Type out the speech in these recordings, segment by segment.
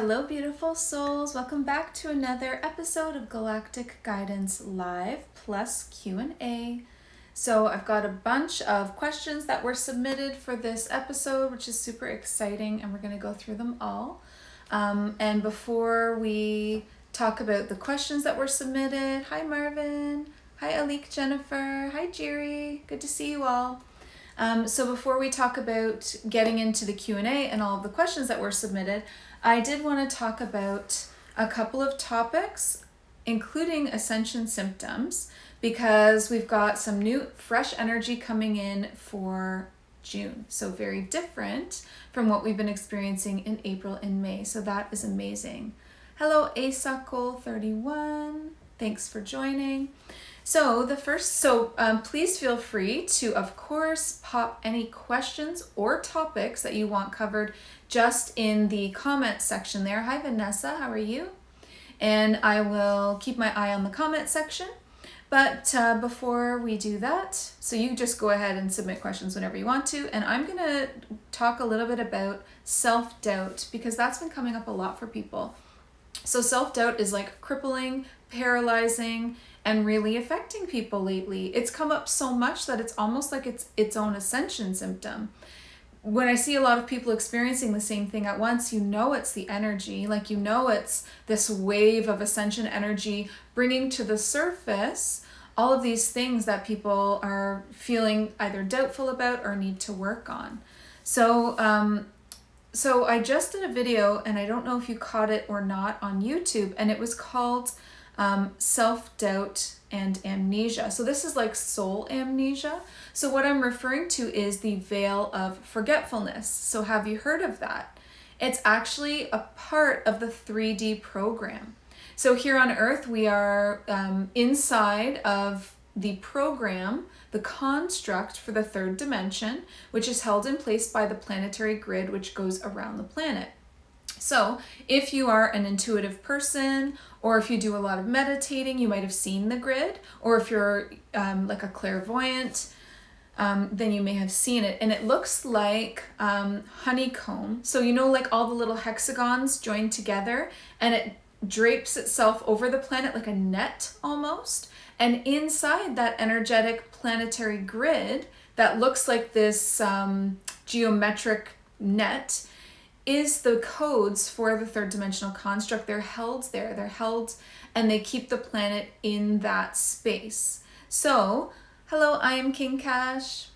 Hello beautiful souls, welcome back to another episode of Galactic Guidance Live plus Q&A. So I've got a bunch of questions that were submitted for this episode, which is super exciting, and we're going to go through them all. And before we talk about the questions that were submitted, hi Marvin, hi Alik Jennifer, hi Jerry, good to see you all. So before we talk about getting into the Q&A and all of the questions that were submitted, I did want to talk about a couple of topics, including Ascension Symptoms, because we've got some new fresh energy coming in for June. So very different from what we've been experiencing in April and May. So that is amazing. Hello, xoxo31. Thanks for joining. So please feel free to, of course, pop any questions or topics that you want covered just in the comment section there. Hi, Vanessa, how are you? And I will keep my eye on the comment section. But before we do that, so you just go ahead and submit questions whenever you want to. And I'm going to talk a little bit about self-doubt, because that's been coming up a lot for people. So self-doubt is like crippling, paralyzing, and really affecting people lately. It's come up so much that it's almost like it's its own ascension symptom. When I see a lot of people experiencing the same thing at once, you know it's the energy, like you know it's this wave of ascension energy bringing to the surface all of these things that people are feeling either doubtful about or need to work on. So I just did a video, and I don't know if you caught it or not, on YouTube, and it was called self-doubt and amnesia. So this is like soul amnesia. So what I'm referring to is the Veil of Forgetfulness. So have you heard of that? It's actually a part of the 3D program. So here on Earth, we are inside of the program, the construct for the third dimension, which is held in place by the planetary grid, which goes around the planet. So if you are an intuitive person, or if you do a lot of meditating, you might have seen the grid, or if you're like a clairvoyant, then you may have seen it. And it looks like honeycomb. So you know, like all the little hexagons joined together, and it drapes itself over the planet like a net almost. And inside that energetic planetary grid that looks like this geometric net is the codes for the third dimensional construct. They're held there. They're held, and they keep the planet in that space. So, hello, I am King Cash.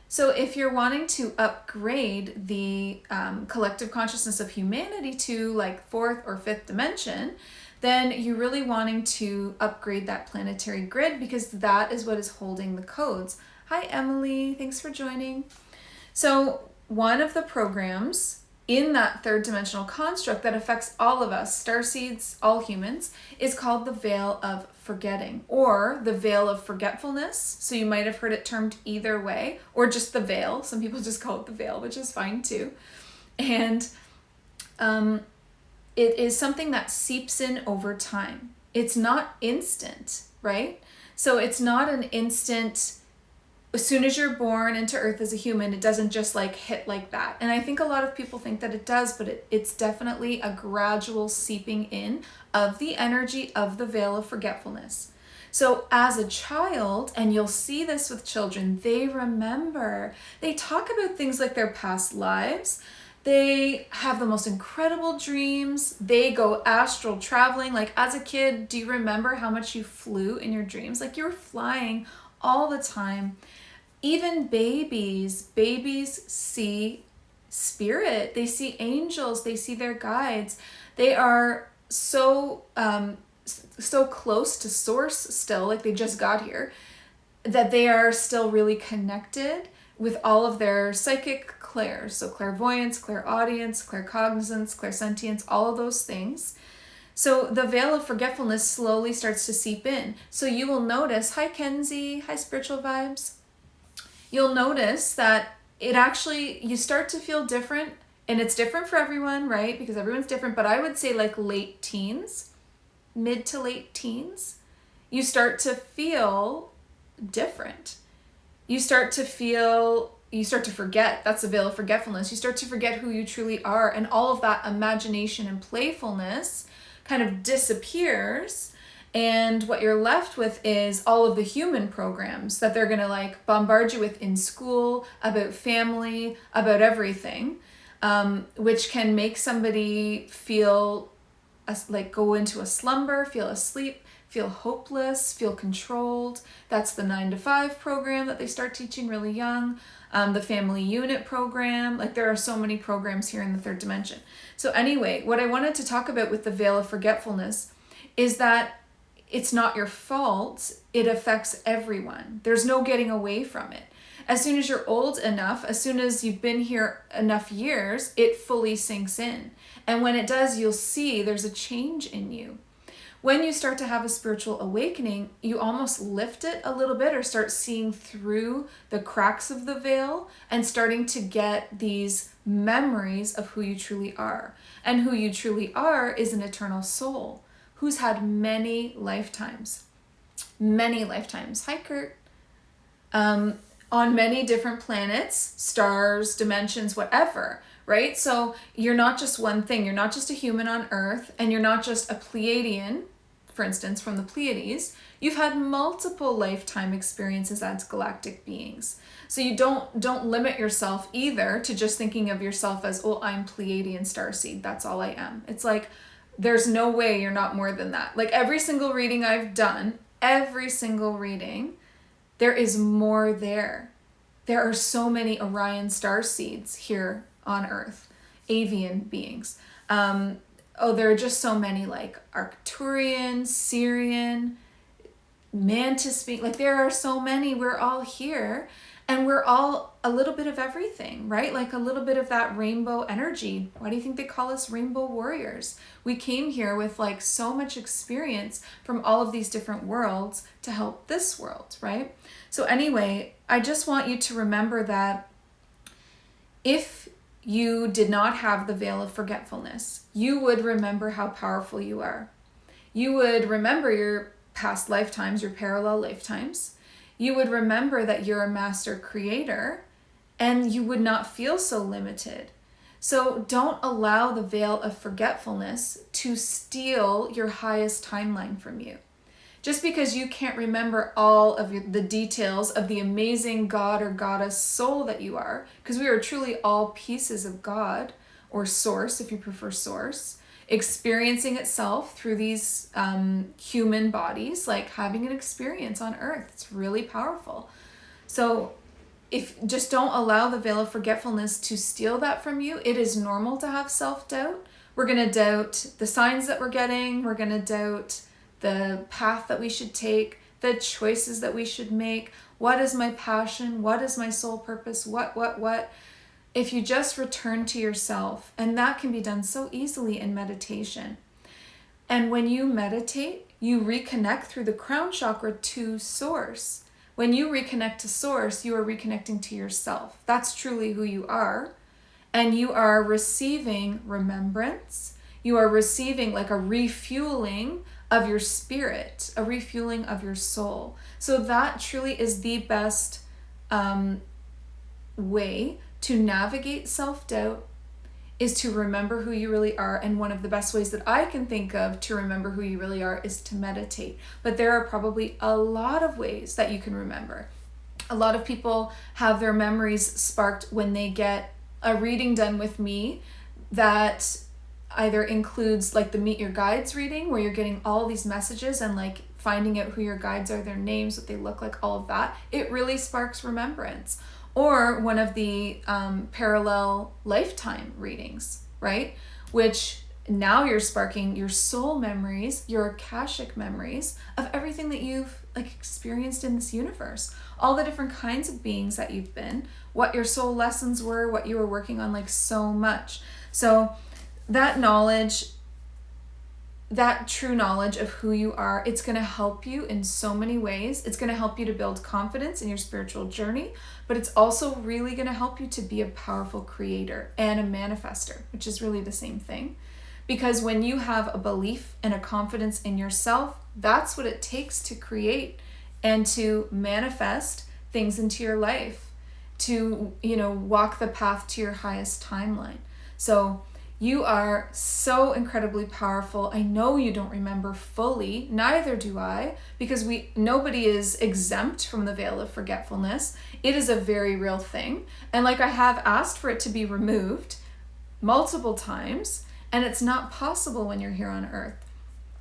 So if you're wanting to upgrade the collective consciousness of humanity to like fourth or fifth dimension, then you're really wanting to upgrade that planetary grid, because that is what is holding the codes. Hi, Emily. Thanks for joining. So one of the programs in that third dimensional construct that affects all of us, starseeds, all humans, is called the Veil of Forgetting, or the Veil of Forgetfulness. So you might have heard it termed either way, or just the veil. Some people just call it the veil, which is fine too. And it is something that seeps in over time. It's not instant, right? So it's not an instant, as soon as you're born into Earth as a human, it doesn't just like hit like that. And I think a lot of people think that it does, but it's definitely a gradual seeping in of the energy of the Veil of Forgetfulness. So as a child, and you'll see this with children, they remember. They talk about things like their past lives. They have the most incredible dreams. They go astral traveling. Like as a kid, do you remember how much you flew in your dreams? Like you were flying all the time. Even babies see spirit. They see angels. They see their guides. They are so close to source still, like they just got here, that they are still really connected with all of their psychic clairs. So clairvoyance, clairaudience, claircognizance, clairsentience, all of those things. So the Veil of Forgetfulness slowly starts to seep in. So you will notice, hi Kenzie, hi Spiritual Vibes. You'll notice that it actually, you start to feel different, and it's different for everyone, right? Because everyone's different, but I would say like late teens, mid to late teens, you start to feel different. You start to feel you start to forget. That's the veil of forgetfulness. You start to forget who you truly are, and all of that imagination and playfulness kind of disappears. And what you're left with is all of the human programs that they're going to like bombard you with in school, about family, about everything, which can make somebody feel like go into a slumber, feel asleep, feel hopeless, feel controlled. That's the 9-to-5 program that they start teaching really young. The family unit program. Like there are so many programs here in the third dimension. So anyway, what I wanted to talk about with the veil of forgetfulness is that it's not your fault. It affects everyone. There's no getting away from it. As soon as you're old enough, as soon as you've been here enough years, it fully sinks in. And when it does, you'll see there's a change in you. When you start to have a spiritual awakening, you almost lift it a little bit or start seeing through the cracks of the veil and starting to get these memories of who you truly are. And who you truly are is an eternal soul who's had many lifetimes. Many lifetimes. Hi, Kurt. On many different planets, stars, dimensions, whatever, right? So you're not just one thing. You're not just a human on Earth, and you're not just a Pleiadian, for instance, from the Pleiades. You've had multiple lifetime experiences as galactic beings. So you don't limit yourself either to just thinking of yourself as, oh, I'm Pleiadian starseed. That's all I am. It's like, there's no way you're not more than that. Like every single reading I've done, every single reading, there is more there. There are so many Orion starseeds here on Earth, avian beings. There are just so many, like Arcturian, Syrian, Mantis being, like there are so many. We're all here, and we're all a little bit of everything, right? Like a little bit of that rainbow energy. Why do you think they call us rainbow warriors? We came here with like so much experience from all of these different worlds to help this world, right? So anyway, I just want you to remember that if you did not have the veil of forgetfulness, you would remember how powerful you are. You would remember your past lifetimes, your parallel lifetimes. You would remember that you're a master creator, and you would not feel so limited. So don't allow the veil of forgetfulness to steal your highest timeline from you. Just because you can't remember all of the details of the amazing God or goddess soul that you are, because we are truly all pieces of God, or source if you prefer source, experiencing itself through these human bodies, like having an experience on Earth. It's really powerful. So just don't allow the veil of forgetfulness to steal that from you. It is normal to have self-doubt. We're going to doubt the signs that we're getting. We're going to doubt the path that we should take, the choices that we should make. What is my passion? What is my soul purpose? What? If you just return to yourself, and that can be done so easily in meditation. And when you meditate, you reconnect through the crown chakra to source. When you reconnect to source, you are reconnecting to yourself. That's truly who you are. And you are receiving remembrance. You are receiving like a refueling of your spirit, a refueling of your soul. So that truly is the best way to navigate self-doubt, is to remember who you really are. And one of the best ways that I can think of to remember who you really are is to meditate. But there are probably a lot of ways that you can remember. A lot of people have their memories sparked when they get a reading done with me that either includes like the Meet Your Guides reading, where you're getting all these messages and like finding out who your guides are, their names, what they look like, all of that. It really sparks remembrance. Or one of the parallel lifetime readings, right? Which now you're sparking your soul memories, your Akashic memories of everything that you've like experienced in this universe, all the different kinds of beings that you've been, what your soul lessons were, what you were working on, like so much. So that knowledge, that true knowledge of who you are, it's going to help you in so many ways. It's going to help you to build confidence in your spiritual journey, but it's also really going to help you to be a powerful creator and a manifester, which is really the same thing. Because when you have a belief and a confidence in yourself, that's what it takes to create and to manifest things into your life, to, walk the path to your highest timeline. So you are so incredibly powerful. I know you don't remember fully, neither do I, because nobody is exempt from the veil of forgetfulness. It is a very real thing. And like, I have asked for it to be removed multiple times, and it's not possible when you're here on Earth,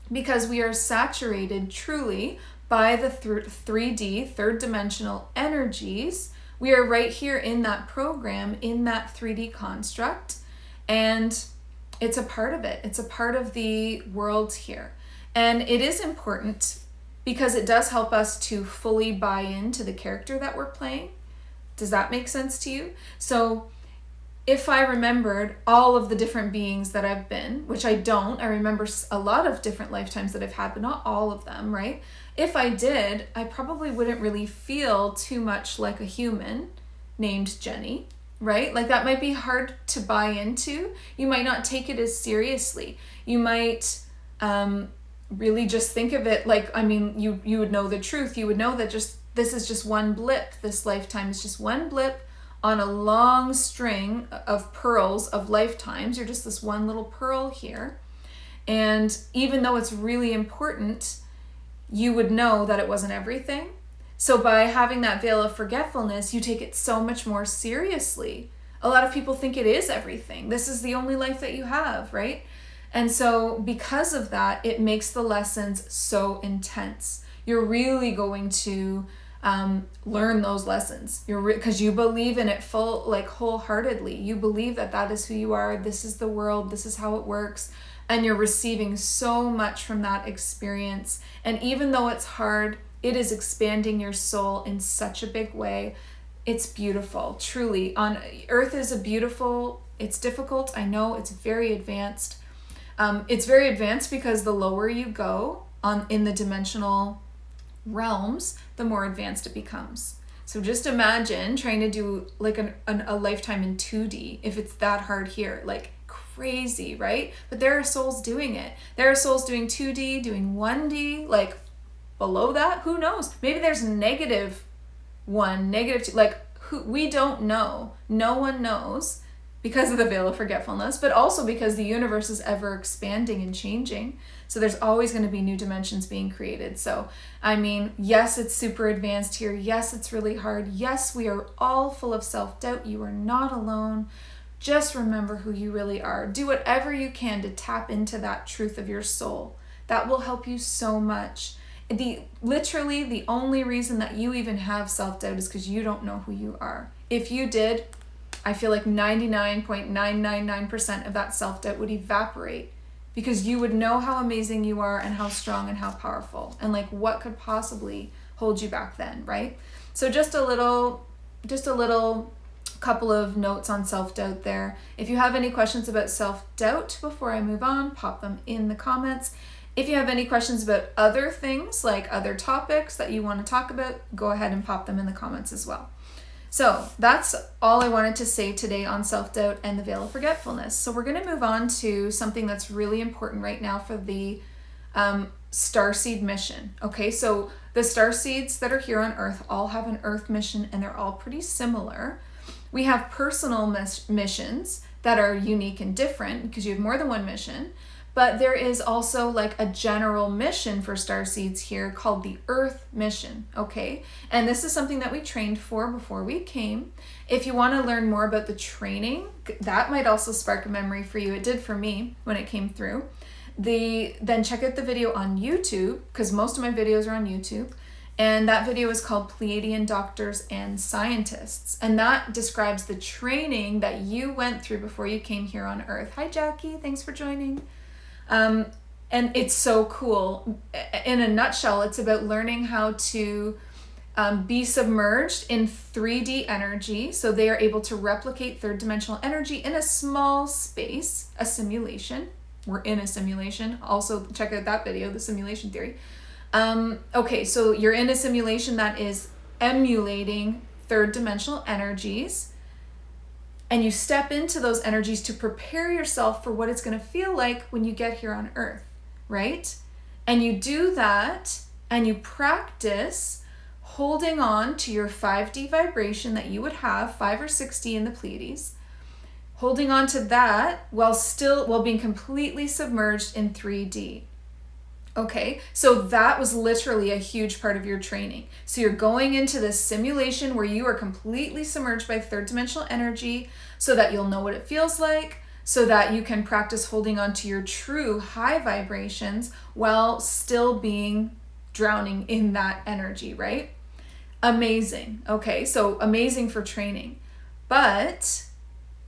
because we are saturated truly by the 3D, third dimensional energies. We are right here in that program, in that 3D construct. And it's a part of it. It's a part of the world here. And it is important because it does help us to fully buy into the character that we're playing. Does that make sense to you? So if I remembered all of the different beings that I've been, which I don't, I remember a lot of different lifetimes that I've had, but not all of them, right? If I did, I probably wouldn't really feel too much like a human named Jenny. Right? Like, that might be hard to buy into. You might not take it as seriously. You might really just think of it like, you would know the truth. You would know that this is just one blip. This lifetime is just one blip on a long string of pearls of lifetimes. You're just this one little pearl here. And even though it's really important, you would know that it wasn't everything. So by having that veil of forgetfulness, you take it so much more seriously. A lot of people think it is everything. This is the only life that you have, right? And so because of that, it makes the lessons so intense. You're really going to learn those lessons. Because you believe in it wholeheartedly. You believe that that is who you are. This is the world. This is how it works. And you're receiving so much from that experience. And even though it's hard, it is expanding your soul in such a big way. It's beautiful, truly. On Earth is it's difficult. I know it's very advanced. It's very advanced because the lower you go in the dimensional realms, the more advanced it becomes. So just imagine trying to do like a lifetime in 2D, if it's that hard here, like crazy, right? But there are souls doing it. There are souls doing 2D, doing 1D, like below that, who knows? Maybe there's -1, -2, like we don't know. No one knows, because of the veil of forgetfulness, but also because the universe is ever expanding and changing. So there's always going to be new dimensions being created. So, yes, it's super advanced here. Yes, it's really hard. Yes, we are all full of self-doubt. You are not alone. Just remember who you really are. Do whatever you can to tap into that truth of your soul. That will help you so much. Literally the only reason that you even have self-doubt is because you don't know who you are. If you did, I feel like 99.999% of that self-doubt would evaporate, because you would know how amazing you are and how strong and how powerful, and like what could possibly hold you back then, right? So just a little couple of notes on self-doubt there. If you have any questions about self-doubt before I move on, pop them in the comments. If you have any questions about other things, like other topics that you want to talk about, go ahead and pop them in the comments as well. So that's all I wanted to say today on self-doubt and the veil of forgetfulness. So we're going to move on to something that's really important right now for the Starseed mission. Okay, so the Starseeds that are here on Earth all have an Earth mission, and they're all pretty similar. We have personal missions that are unique and different because you have more than one mission. But there is also like a general mission for Starseeds here called the Earth mission, okay? And this is something that we trained for before we came. If you want to learn more about the training, that might also spark a memory for you. It did for me when it came through. Then check out the video on YouTube, because most of my videos are on YouTube. And that video is called Pleiadian Doctors and Scientists. And that describes the training that you went through before you came here on Earth. Hi, Jackie. Thanks for joining. And it's so cool. In a nutshell, it's about learning how to be submerged in 3D energy. So they are able to replicate third dimensional energy in a small space, a simulation. We're in a simulation. Also, check out that video, the simulation theory. Okay, so you're in a simulation that is emulating third dimensional energies. And you step into those energies to prepare yourself for what it's going to feel like when you get here on Earth, right? And you do that and you practice holding on to your 5D vibration that you would have, 5 or 6D in the Pleiades, holding on to that while being completely submerged in 3D. Okay, so that was literally a huge part of your training. So you're going into this simulation where you are completely submerged by third dimensional energy so that you'll know what it feels like, so that you can practice holding on to your true high vibrations while still being drowning in that energy, right? Amazing. Okay, so amazing for training. But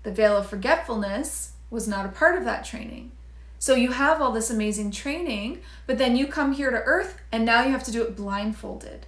the Veil of Forgetfulness was not a part of that training. So you have all this amazing training, but then you come here to Earth and now you have to do it blindfolded.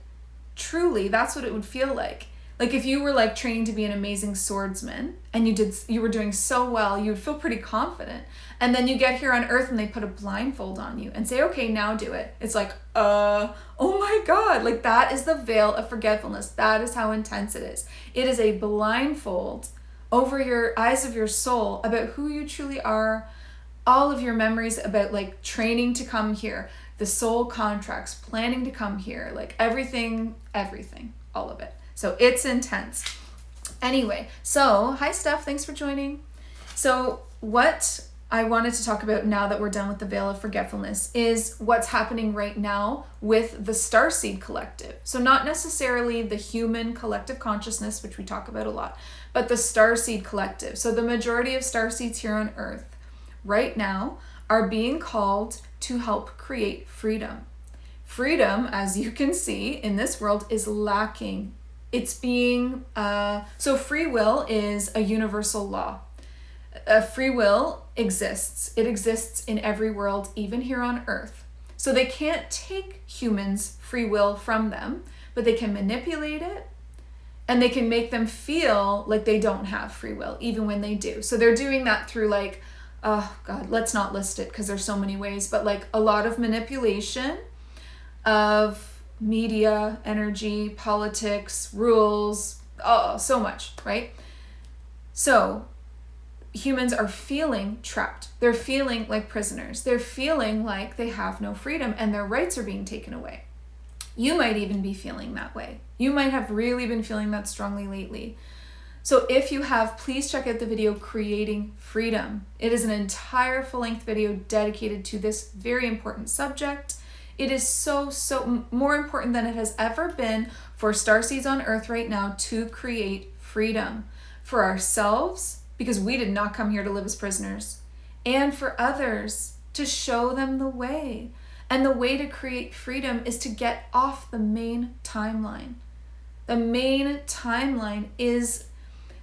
Truly, that's what it would feel like. Like if you were like training to be an amazing swordsman and you were doing so well, you would feel pretty confident. And then you get here on Earth and they put a blindfold on you and say, okay, now do it. It's like, oh my God, like that is the Veil of Forgetfulness. That is how intense it is. It is a blindfold over your eyes of your soul about who you truly are, all of your memories about like training to come here, the soul contracts, planning to come here, like everything, all of it. So it's intense. Anyway, so hi Steph, thanks for joining. So what I wanted to talk about now that we're done with the Veil of Forgetfulness is what's happening right now with the Starseed collective. So not necessarily the human collective consciousness, which we talk about a lot, but the Starseed collective. So the majority of Starseeds here on Earth right now are being called to help create freedom. Freedom, as you can see in this world, is lacking. It's being, so free will is a universal law. Free will exists. It exists in every world, even here on Earth. So they can't take humans' free will from them, but they can manipulate it and they can make them feel like they don't have free will, even when they do. So they're doing that through like, oh God, let's not list it because there's so many ways, but like a lot of manipulation of media, energy, politics, rules, oh, so much, right? So humans are feeling trapped. They're feeling like prisoners. They're feeling like they have no freedom and their rights are being taken away. You might even be feeling that way. You might have really been feeling that strongly lately. So if you have, please check out the video Creating Freedom. It is an entire full-length video dedicated to this very important subject. It is so more important than it has ever been for Starseeds on Earth right now to create freedom for ourselves, because we did not come here to live as prisoners, and for others to show them the way. And the way to create freedom is to get off the main timeline. The main timeline is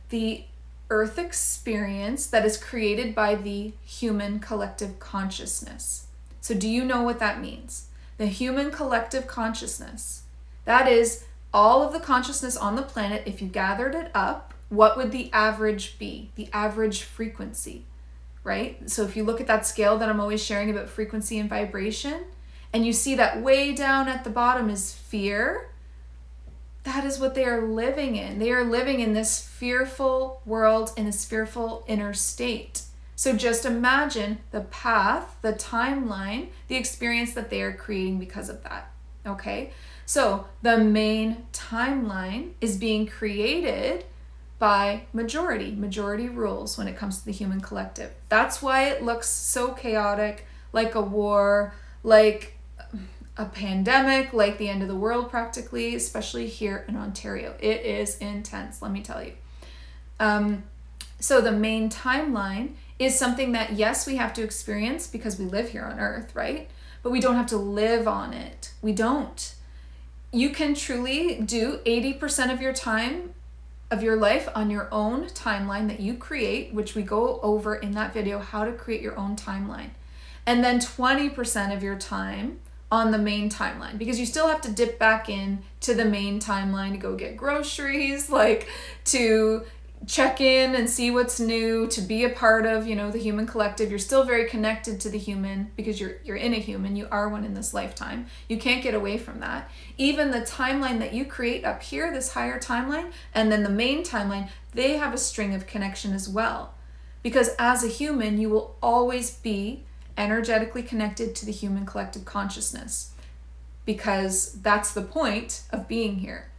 the Earth experience that is created by the human collective consciousness. So do you know what that means? The human collective consciousness. That is all of the consciousness on the planet. If you gathered it up, what would the average be? The average frequency, right? So if you look at that scale that I'm always sharing about frequency and vibration, and you see that way down at the bottom is fear, that is what they are living in. They are living in this fearful world, in this fearful inner state. So just imagine the path, the timeline, the experience that they are creating because of that, okay? So the main timeline is being created by majority rules when it comes to the human collective. That's why it looks so chaotic, like a war, like a pandemic, like the end of the world practically, especially here in Ontario. It is intense, let me tell you. So the main timeline is something that, yes, we have to experience because we live here on Earth, right? But we don't have to live on it. We don't. You can truly do 80% of your time of your life on your own timeline that you create, which we go over in that video, how to create your own timeline. And then 20% of your time on the main timeline, because you still have to dip back in to the main timeline to go get groceries, like to check in and see what's new, to be a part of, you know, the human collective. You're still very connected to the human because you're in a human, you are one in this lifetime. You can't get away from that. Even the timeline that you create up here, this higher timeline, and then the main timeline, they have a string of connection as well. Because as a human, you will always be energetically connected to the human collective consciousness. because that's the point of being here.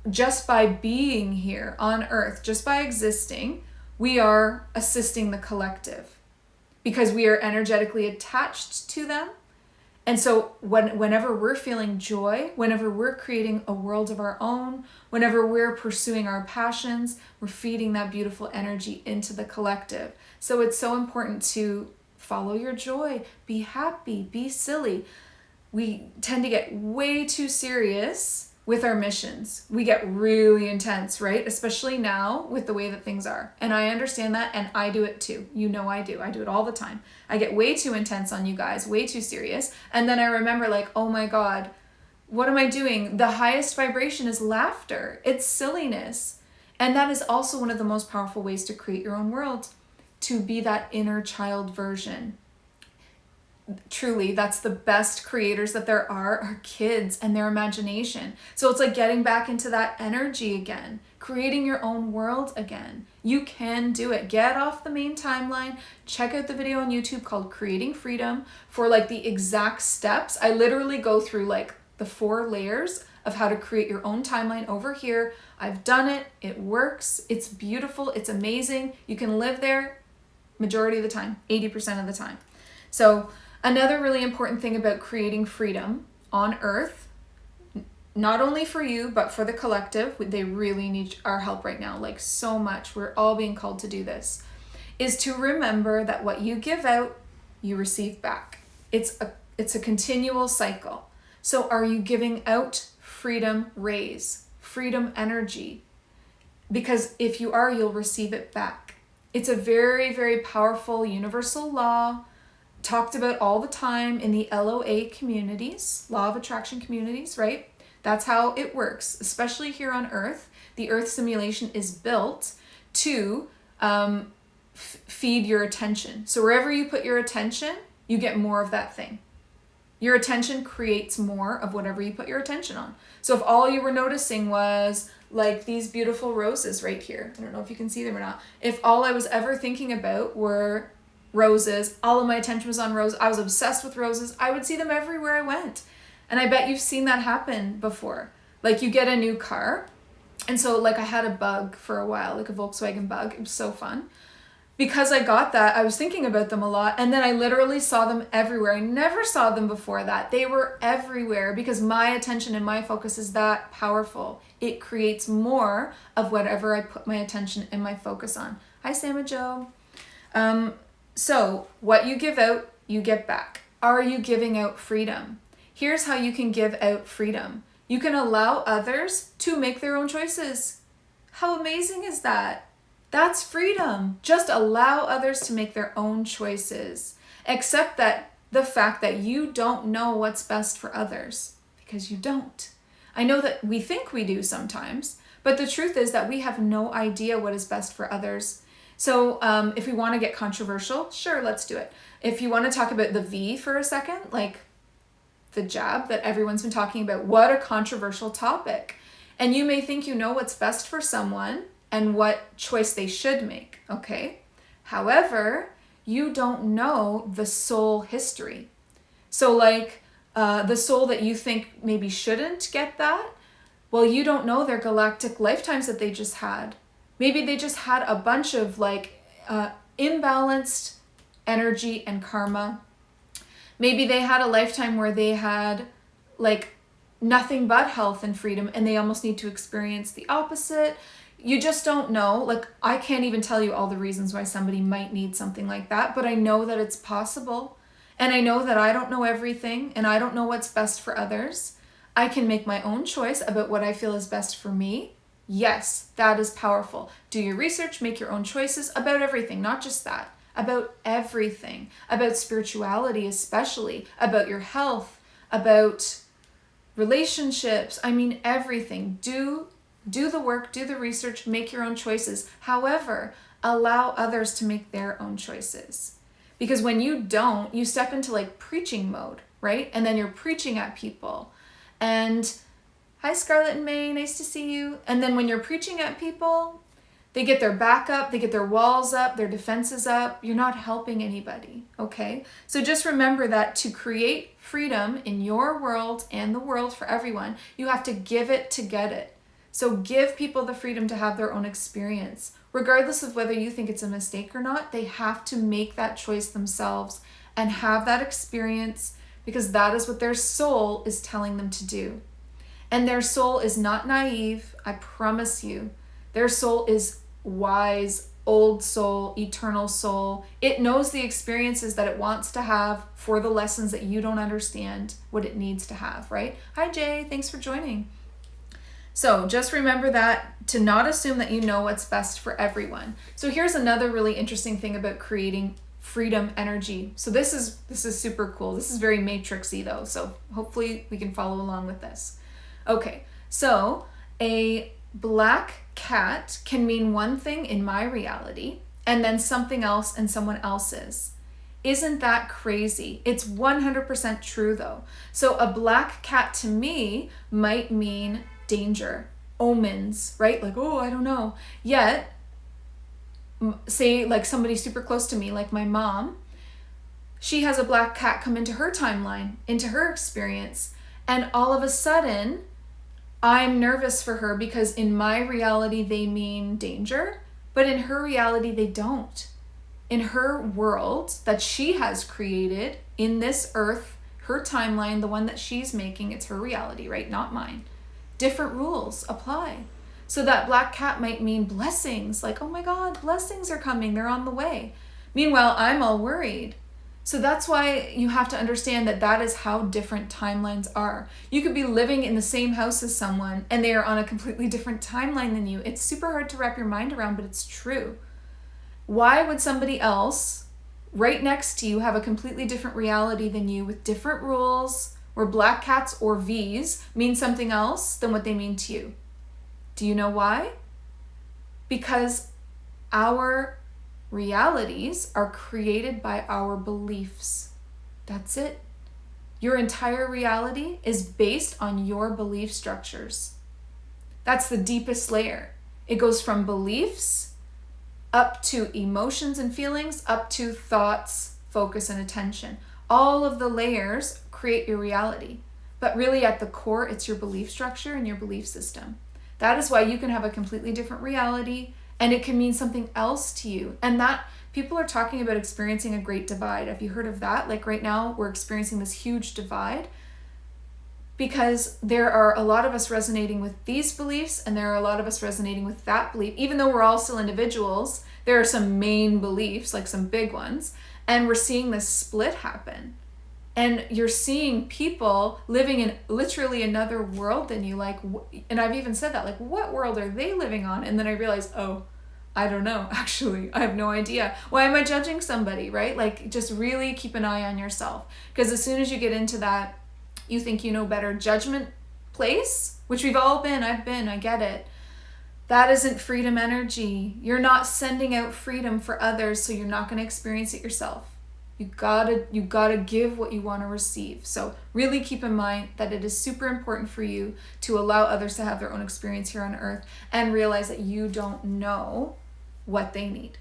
Just by being here on Earth, just by existing, we are assisting the collective because we are energetically attached to them. And so whenever we're feeling joy, whenever we're creating a world of our own, whenever we're pursuing our passions, we're feeding that beautiful energy into the collective. So it's so important to follow your joy, be happy, be silly. We tend to get way too serious with our missions. We get really intense, right? Especially now with the way that things are. And I understand that, and I do it too. You know I do. I do it all the time. I get way too intense on you guys, way too serious. And then I remember like, oh my God, what am I doing? The highest vibration is laughter. It's silliness. And that is also one of the most powerful ways to create your own world, to be that inner child version. Truly, that's the best creators that there are kids and their imagination. So it's like getting back into that energy again, creating your own world again. You can do it. Get off the main timeline. Check out the video on YouTube called Creating Freedom for like the exact steps. I literally go through like the 4 layers of how to create your own timeline over here. I've done it. It works. It's beautiful. It's amazing. You can live there majority of the time, 80% of the time. So another really important thing about creating freedom on Earth, not only for you, but for the collective, they really need our help right now, like so much. We're all being called to do this, is to remember that what you give out, you receive back. It's a continual cycle. So are you giving out freedom rays, freedom energy? Because if you are, you'll receive it back. It's a very, very powerful universal law talked about all the time in the LOA communities, law of attraction communities, right? That's how it works, especially here on Earth. The Earth simulation is built to feed your attention. So wherever you put your attention, you get more of that thing. Your attention creates more of whatever you put your attention on. So if all you were noticing was like these beautiful roses right here, I don't know if you can see them or not. If all I was ever thinking about were roses, all of my attention was on roses, I was obsessed with roses, I would see them everywhere I went. And I bet you've seen that happen before. Like you get a new car. And so like I had a Bug for a while, like a Volkswagen Bug. It was so fun. Because I got that, I was thinking about them a lot, and then I literally saw them everywhere. I never saw them before that. They were everywhere because my attention and my focus is that powerful. It creates more of whatever I put my attention and my focus on. Hi, Sama Joe. So what you give out, you get back. Are you giving out freedom? Here's how you can give out freedom. You can allow others to make their own choices. How amazing is that? That's freedom. Just allow others to make their own choices. Accept that the fact that you don't know what's best for others, because you don't. I know that we think we do sometimes, but the truth is that we have no idea what is best for others. So if we want to get controversial, sure, let's do it. If you want to talk about the V for a second, like the jab that everyone's been talking about, what a controversial topic. And you may think you know what's best for someone and what choice they should make, okay? However, you don't know the soul history. So like the soul that you think maybe shouldn't get that, well, you don't know their galactic lifetimes that they just had. Maybe they just had a bunch of like imbalanced energy and karma. Maybe they had a lifetime where they had like nothing but health and freedom and they almost need to experience the opposite. You just don't know. Like, I can't even tell you all the reasons why somebody might need something like that, but I know that it's possible. And I know that I don't know everything and I don't know what's best for others. I can make my own choice about what I feel is best for me. Yes, that is powerful. Do your research, make your own choices about everything, not just that, about everything, about spirituality especially, about your health, about relationships. I mean, everything. Do the work, do the research, make your own choices. However, allow others to make their own choices. Because when you don't, you step into like preaching mode, right? And then you're preaching at people. And hi, Scarlett and May, nice to see you. And then when you're preaching at people, They get their back up, they get their walls up, their defenses up. You're not helping anybody, okay? So just remember that to create freedom in your world and the world for everyone, you have to give it to get it. So give people the freedom to have their own experience. Regardless of whether you think it's a mistake or not, they have to make that choice themselves and have that experience, because that is what their soul is telling them to do. And their soul is not naive, I promise you. Their soul is wise, old soul, eternal soul. It knows the experiences that it wants to have for the lessons that you don't understand what it needs to have, right? Hi Jay, thanks for joining. So just remember that, to not assume that you know what's best for everyone. So here's another really interesting thing about creating freedom energy. So this is super cool. This is very matrixy though, so hopefully we can follow along with this. Okay, so a black cat can mean one thing in my reality and then something else in someone else's. Isn't that crazy? It's 100% true though. So a black cat to me might mean danger, omens, right? Like, oh, I don't know. Yet, say like somebody super close to me, like my mom, she has a black cat come into her timeline, into her experience, and all of a sudden, I'm nervous for her because in my reality they mean danger, but in her reality they don't. In her world that she has created, in this earth, her timeline, the one that she's making, it's her reality, right? Not mine. Different rules apply. So that black cat might mean blessings, like, oh my God, blessings are coming, they're on the way. Meanwhile, I'm all worried. So that's why you have to understand that that is how different timelines are. You could be living in the same house as someone and they are on a completely different timeline than you. It's super hard to wrap your mind around, but it's true. Why would somebody else right next to you have a completely different reality than you with different rules, where black cats or V's mean something else than what they mean to you? Do you know why? Because our realities are created by our beliefs. That's it. Your entire reality is based on your belief structures. That's the deepest layer. It goes from beliefs up to emotions and feelings, up to thoughts, focus, and attention. All of the layers create your reality. But really at the core, it's your belief structure and your belief system. That is why you can have a completely different reality and it can mean something else to you. And that people are talking about experiencing a great divide. Have you heard of that? Like right now, we're experiencing this huge divide because there are a lot of us resonating with these beliefs and there are a lot of us resonating with that belief. Even though we're all still individuals, there are some main beliefs, like some big ones, and we're seeing this split happen. And you're seeing people living in literally another world than you, like, and I've even said that, like, what world are they living on? And then I realized, oh, I don't know, actually, I have no idea. Why am I judging somebody, right? Like, just really keep an eye on yourself. Because as soon as you get into that, you think you know better judgment place, which we've all been, I get it. That isn't freedom energy. You're not sending out freedom for others, so you're not going to experience it yourself. You gotta give what you want to receive. So really keep in mind that it is super important for you to allow others to have their own experience here on earth and realize that you don't know what they need.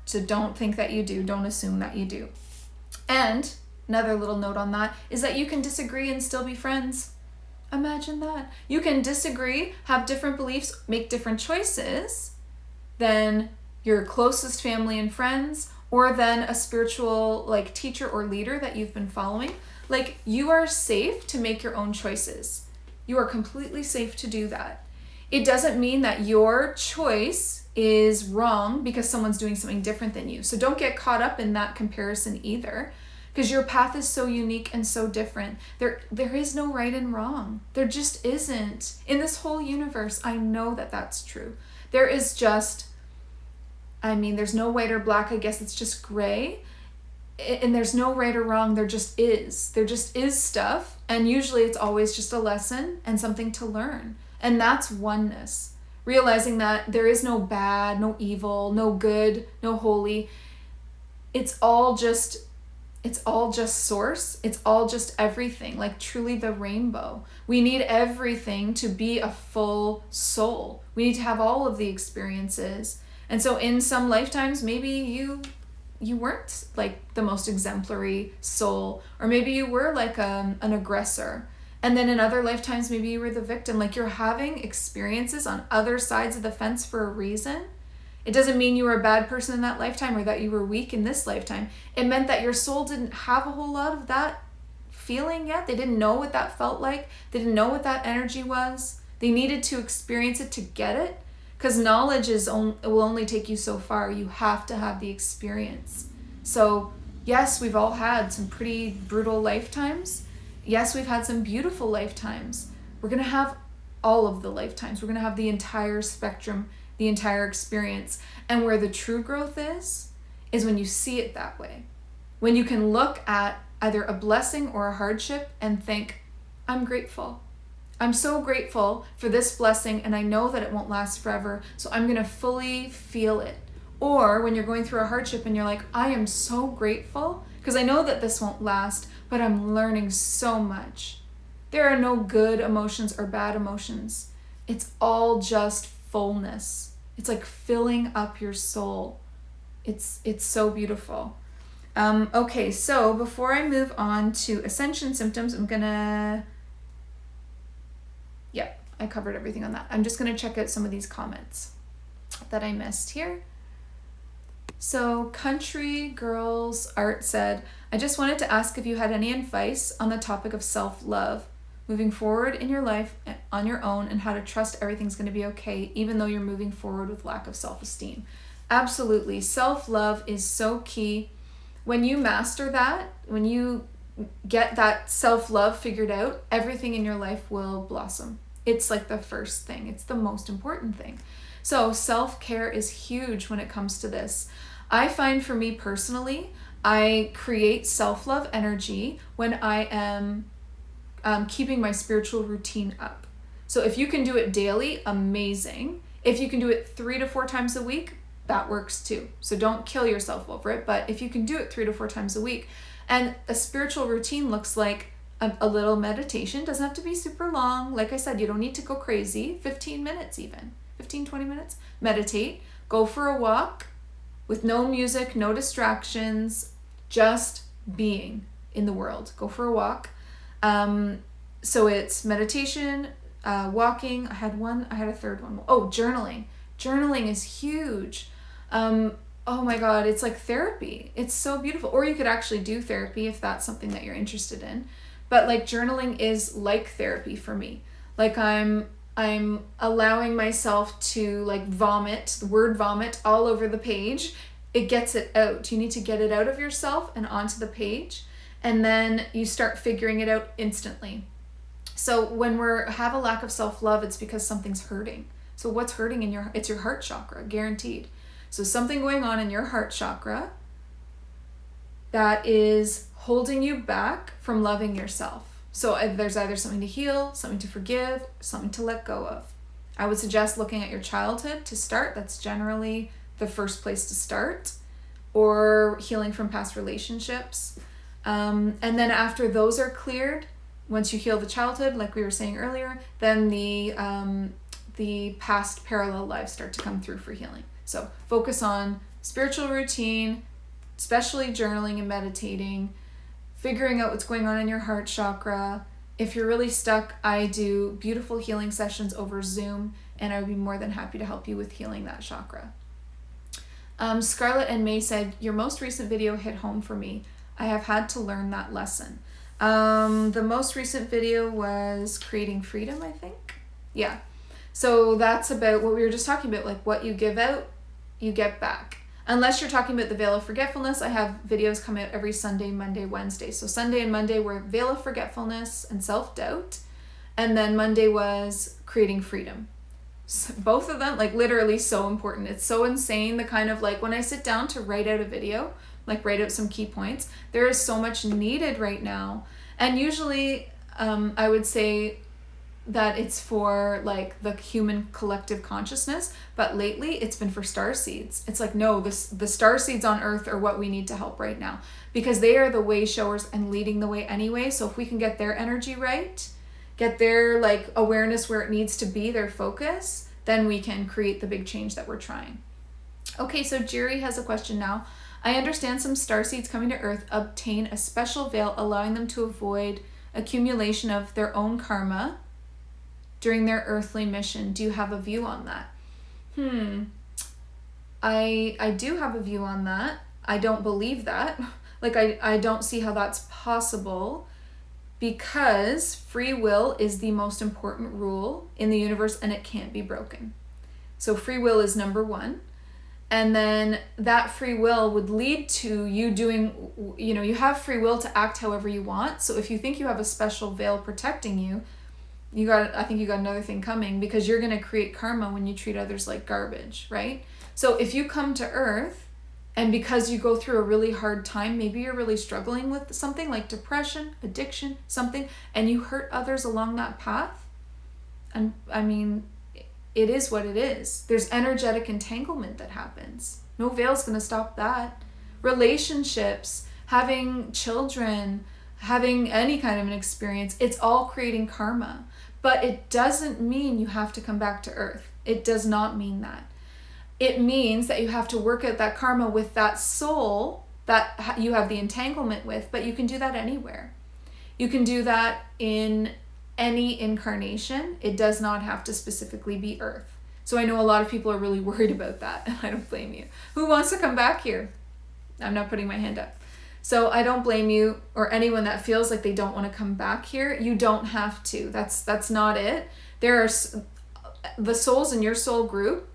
So don't think that you do. Don't assume that you do. And another little note on that is that you can disagree and still be friends. Imagine that. You can disagree, have different beliefs, make different choices than your closest family and friends, or then a spiritual like teacher or leader that you've been following. Like, you are safe to make your own choices. You are completely safe to do that. It doesn't mean that your choice is wrong because someone's doing something different than you. So don't get caught up in that comparison either, because your path is so unique and so different. There is no right and wrong. There just isn't. In this whole universe, I know that that's true. There is just, there's no white or black. I guess it's just gray. And there's no right or wrong. There just is. There just is stuff. And usually it's always just a lesson and something to learn. And that's oneness. Realizing that there is no bad, no evil, no good, no holy. It's all just It's all just source. It's all just everything, like truly the rainbow. We need everything to be a full soul. We need to have all of the experiences. And so in some lifetimes, maybe you weren't like the most exemplary soul, or maybe you were like an aggressor. And then in other lifetimes, maybe you were the victim. Like you're having experiences on other sides of the fence for a reason. It doesn't mean you were a bad person in that lifetime or that you were weak in this lifetime. It meant that your soul didn't have a whole lot of that feeling yet. They didn't know what that felt like. They didn't know what that energy was. They needed to experience it to get it, because knowledge will only take you so far. You have to have the experience. So yes, we've all had some pretty brutal lifetimes. Yes, we've had some beautiful lifetimes. We're going to have all of the lifetimes. We're going to have the entire spectrum, the entire experience. And where the true growth is when you see it that way. When you can look at either a blessing or a hardship and think, I'm grateful. I'm so grateful for this blessing, and I know that it won't last forever, so I'm going to fully feel it. Or when you're going through a hardship and you're like, I am so grateful because I know that this won't last, but I'm learning so much. There are no good emotions or bad emotions. It's all just fullness. It's like filling up your soul. It's so beautiful. Okay, so before I move on to Ascension Symptoms, I covered everything on that. I'm just gonna check out some of these comments that I missed here. So Country Girls Art said, I just wanted to ask if you had any advice on the topic of self-love, moving forward in your life on your own, and how to trust everything's going to be okay, even though you're moving forward with lack of self-esteem. Absolutely. Self-love is so key. When you master that, when you get that self-love figured out, everything in your life will blossom. It's like the first thing. It's the most important thing. So self-care is huge when it comes to this. I find for me personally, I create self-love energy when I am keeping my spiritual routine up. So if you can do it daily, amazing. If you can do it 3 to 4 times a week, that works too. So don't kill yourself over it, but if you can do it 3 to 4 times a week, and a spiritual routine looks like a little meditation, doesn't have to be super long. Like I said, you don't need to go crazy, 15 minutes even, 15, 20 minutes, meditate, go for a walk with no music, no distractions, just being in the world. Go for a walk. So it's meditation, walking. I had a third one. Oh, journaling. Journaling is huge. Oh my God, it's like therapy. It's so beautiful. Or you could actually do therapy if that's something that you're interested in. But like journaling is like therapy for me. Like I'm allowing myself to like vomit, the word vomit all over the page. It gets it out. You need to get it out of yourself and onto the page. And then you start figuring it out instantly. So when have a lack of self-love, it's because something's hurting. So what's hurting it's your heart chakra, guaranteed. So something going on in your heart chakra that is holding you back from loving yourself. So there's either something to heal, something to forgive, something to let go of. I would suggest looking at your childhood to start. That's generally the first place to start, or healing from past relationships. And then after those are cleared, once you heal the childhood, like we were saying earlier, then the past parallel lives start to come through for healing. So focus on spiritual routine, especially journaling and meditating, figuring out what's going on in your heart chakra. If you're really stuck, I do beautiful healing sessions over Zoom, and I would be more than happy to help you with healing that chakra. Scarlett and May said, your most recent video hit home for me. I have had to learn that lesson. The most recent video was creating freedom, I think. Yeah. So that's about what we were just talking about, like what you give out, you get back. Unless you're talking about the Veil of Forgetfulness, I have videos come out every Sunday, Monday, Wednesday. So Sunday and Monday were Veil of Forgetfulness and self-doubt. And then Monday was creating freedom. So both of them, like literally so important. It's so insane. The kind of like when I sit down to write out a video, like write out some key points, there is so much needed right now. And usually I would say that it's for like the human collective consciousness, but lately it's been for starseeds. It's like, no, the starseeds on Earth are what we need to help right now, because they are the way showers and leading the way anyway. So if we can get their energy right, get their like awareness where it needs to be, their focus, then we can create the big change that we're trying. Okay, so Jerry has a question now. I understand some starseeds coming to Earth obtain a special veil allowing them to avoid accumulation of their own karma during their earthly mission. Do you have a view on that? I do have a view on that. I don't believe that. Like, I don't see how that's possible, because free will is the most important rule in the universe and it can't be broken. So free will is number one. And then that free will would lead to you doing, you have free will to act however you want. So if you think you have a special veil protecting you, I think you got another thing coming, because you're going to create karma when you treat others like garbage, right? So if you come to Earth and because you go through a really hard time, maybe you're really struggling with something like depression, addiction, something, and you hurt others along that path, and I mean, it is what it is. There's energetic entanglement that happens. No veil's going to stop that. Relationships, having children, having any kind of an experience, it's all creating karma. But it doesn't mean you have to come back to Earth. It does not mean that. It means that you have to work out that karma with that soul that you have the entanglement with, but you can do that anywhere. You can do that in any incarnation. It does not have to specifically be Earth. So I know a lot of people are really worried about that, and I don't blame you. Who wants to come back here? I'm not putting my hand up. So I don't blame you, or anyone that feels like they don't want to come back here. You don't have to. That's not it. There are the souls in your soul group.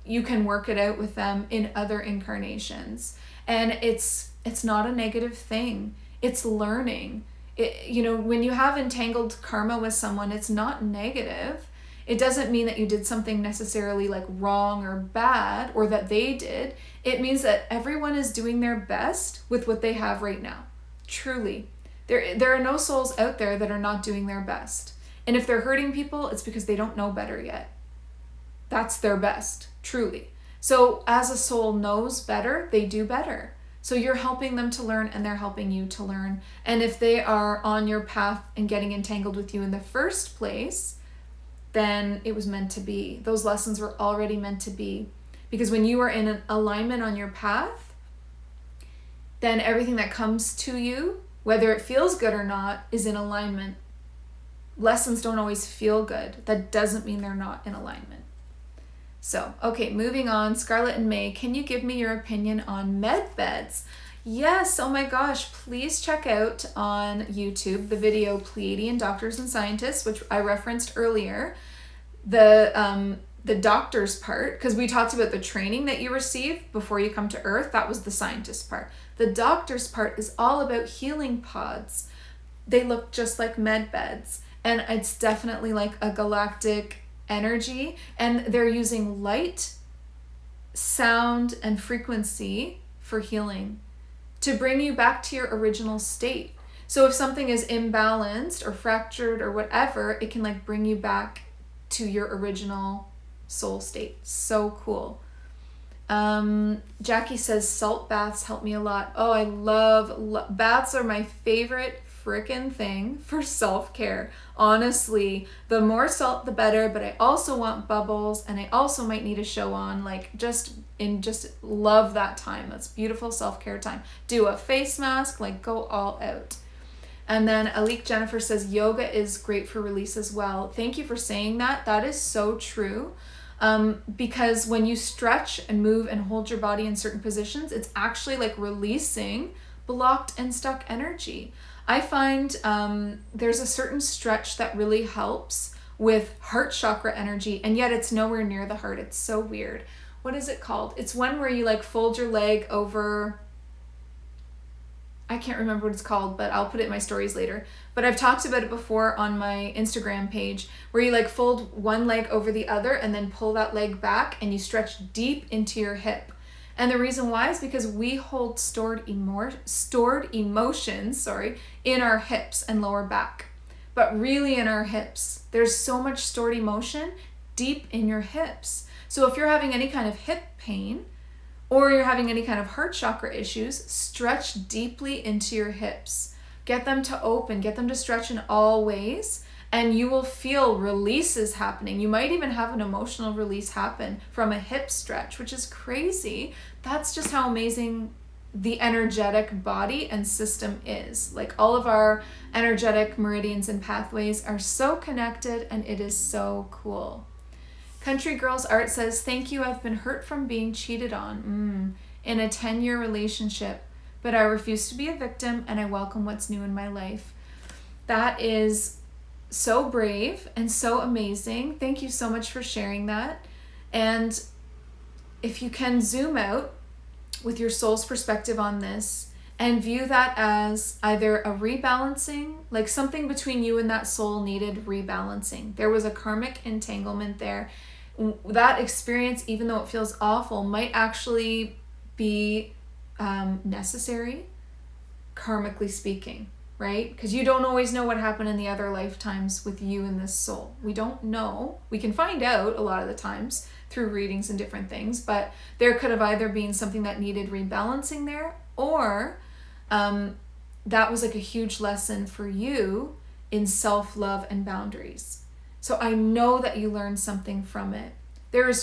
You can work it out with them in other incarnations, and it's not a negative thing. It's learning. When you have entangled karma with someone, it's not negative. It doesn't mean that you did something necessarily like wrong or bad, or that they did. It means that everyone is doing their best with what they have right now. Truly. There are no souls out there that are not doing their best. And if they're hurting people, it's because they don't know better yet. That's their best, truly. So as a soul knows better, they do better. So you're helping them to learn, and they're helping you to learn. And if they are on your path and getting entangled with you in the first place, then it was meant to be. Those lessons were already meant to be. Because when you are in an alignment on your path, then everything that comes to you, whether it feels good or not, is in alignment. Lessons don't always feel good. That doesn't mean they're not in alignment. So, okay, moving on. Scarlett and May, can you give me your opinion on med beds? Yes, oh my gosh, please check out on YouTube the video Pleiadian Doctors and Scientists, which I referenced earlier. The doctor's part, because we talked about the training that you receive before you come to Earth. That was the scientist part. The doctor's part is all about healing pods. They look just like med beds, and it's definitely like a galactic energy, and they're using light, sound, and frequency for healing to bring you back to your original state. So if something is imbalanced or fractured or whatever, it can like bring you back to your original soul state. So cool. Jackie says salt baths help me a lot. Oh, I love baths are my favorite freaking thing for self-care. Honestly, the more salt the better, but I also want bubbles, and I also might need a show on, like just love that time. That's beautiful self-care time. Do a face mask, like go all out. And then Alik Jennifer says yoga is great for release as well. Thank you for saying that. That is so true. Because when you stretch and move and hold your body in certain positions, it's actually like releasing blocked and stuck energy. I find there's a certain stretch that really helps with heart chakra energy, and yet it's nowhere near the heart. It's so weird. What is it called? It's one where you like fold your leg over, I can't remember what it's called, but I'll put it in my stories later. But I've talked about it before on my Instagram page, where you like fold one leg over the other and then pull that leg back, and you stretch deep into your hip. And the reason why is because we hold stored emotions, in our hips and lower back. but really in our hips. There's so much stored emotion deep in your hips. So if you're having any kind of hip pain, or you're having any kind of heart chakra issues, stretch deeply into your hips. Get them to open, get them to stretch in all ways, and you will feel releases happening. You might even have an emotional release happen from a hip stretch, which is crazy. That's just how amazing the energetic body and system is. Like, all of our energetic meridians and pathways are so connected, and it is so cool. Country Girls Art says, thank you, I've been hurt from being cheated on in a 10-year relationship, but I refuse to be a victim and I welcome what's new in my life. That is so brave and so amazing. Thank you so much for sharing that. And if you can zoom out with your soul's perspective on this and view that as either a rebalancing, like something between you and that soul needed rebalancing. There was a karmic entanglement there. That experience, even though it feels awful, might actually be necessary, karmically speaking, right? Because you don't always know what happened in the other lifetimes with you and this soul. We don't know. We can find out a lot of the times through readings and different things, but there could have either been something that needed rebalancing there, or that was like a huge lesson for you in self-love and boundaries. So I know that you learned something from it. There's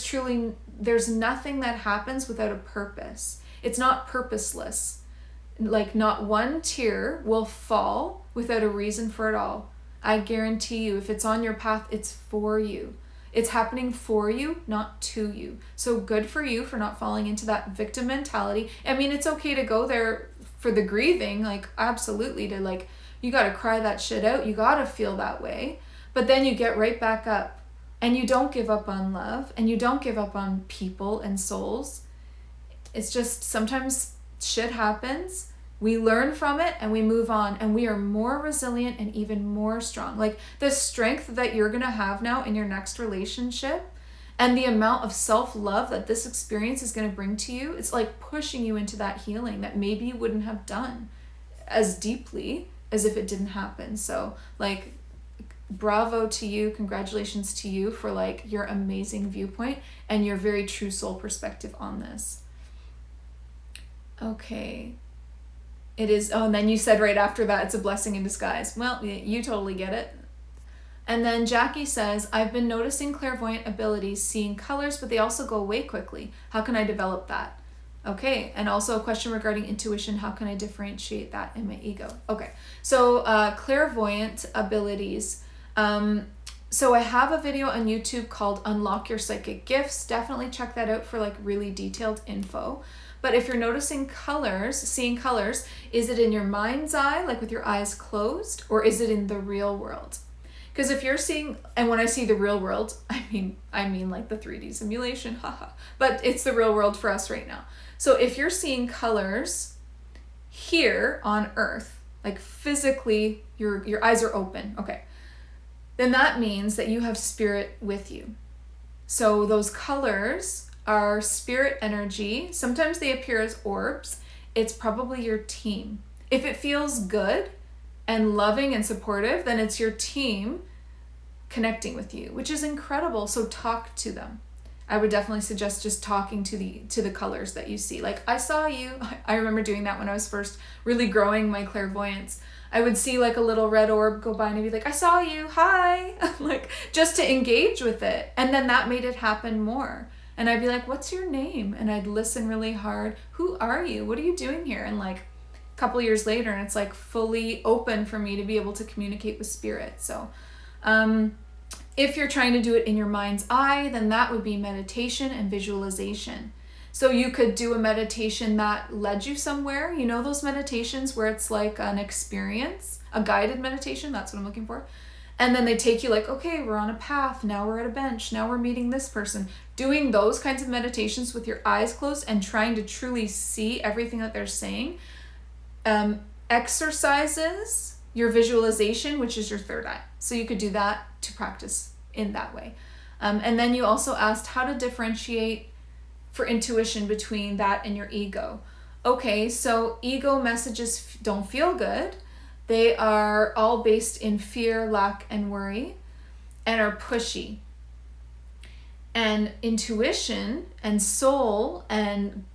nothing that happens without a purpose. It's not purposeless. Like, not one tear will fall without a reason for it all. I guarantee you, if it's on your path, it's for you. It's happening for you, not to you. So good for you for not falling into that victim mentality. I mean, it's okay to go there for the grieving, like, absolutely, to like, you got to cry that shit out. You got to feel that way. But then you get right back up, and you don't give up on love, and you don't give up on people and souls. It's just sometimes shit happens. We learn from it and we move on, and we are more resilient and even more strong. Like, the strength that you're going to have now in your next relationship and the amount of self-love that this experience is going to bring to you, it's like pushing you into that healing that maybe you wouldn't have done as deeply as if it didn't happen. So, like, bravo to you, congratulations to you for like your amazing viewpoint and your very true soul perspective on this. Okay. It is, oh, and then you said right after that, it's a blessing in disguise. Well, you totally get it. And then Jackie says, I've been noticing clairvoyant abilities, seeing colors, but they also go away quickly. How can I develop that? Okay, and also a question regarding intuition. How can I differentiate that in my ego? Okay, so clairvoyant abilities. So I have a video on YouTube called Unlock Your Psychic Gifts. Definitely check that out for like really detailed info. But if you're noticing colors, seeing colors, is it in your mind's eye, like with your eyes closed, or is it in the real world? Because if you're seeing, and when I see the real world, I mean like the 3D simulation, haha. But it's the real world for us right now. So if you're seeing colors here on Earth, like physically, your eyes are open, okay, then that means that you have spirit with you. So those colors are spirit energy. Sometimes they appear as orbs. It's probably your team. If it feels good and loving and supportive, then it's your team connecting with you, which is incredible. So talk to them. I would definitely suggest just talking to the colors that you see. Like, I saw you. I remember doing that when I was first really growing my clairvoyance. I would see like a little red orb go by and I'd be like, I saw you, hi, like just to engage with it. And then that made it happen more. And I'd be like, what's your name? And I'd listen really hard. Who are you? What are you doing here? And like a couple years later, and it's like fully open for me to be able to communicate with spirit. So if you're trying to do it in your mind's eye, then that would be meditation and visualization. So you could do a meditation that led you somewhere. You know those meditations where it's like an experience, a guided meditation, that's what I'm looking for. And then they take you like, okay, we're on a path, now we're at a bench, now we're meeting this person. Doing those kinds of meditations with your eyes closed and trying to truly see everything that they're saying exercises your visualization, which is your third eye. So you could do that to practice in that way. And then you also asked how to differentiate for intuition between that and your ego. Okay, so ego messages don't feel good. They are all based in fear, lack, and worry, and are pushy. And intuition and soul and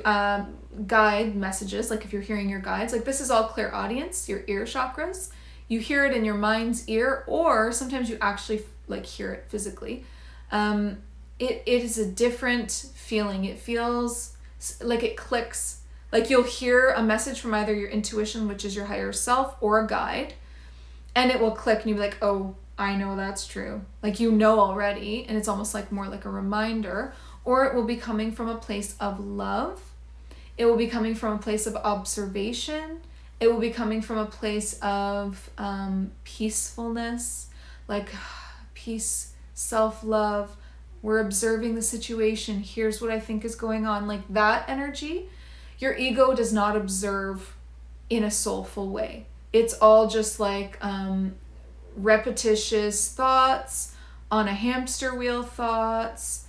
guide messages, like if you're hearing your guides, like this is all clairaudience, your ear chakras. You hear it in your mind's ear, or sometimes you actually like hear it physically. It is a different feeling. It feels like it clicks. Like you'll hear a message from either your intuition, which is your higher self, or a guide, and it will click and you'll be like, oh, I know that's true. Like you know already, and it's almost like more like a reminder. Or it will be coming from a place of love. It will be coming from a place of observation. It will be coming from a place of peacefulness, like peace, self-love. We're observing the situation. Here's what I think is going on. Like that energy, your ego does not observe in a soulful way. It's all just like repetitious thoughts on a hamster wheel thoughts,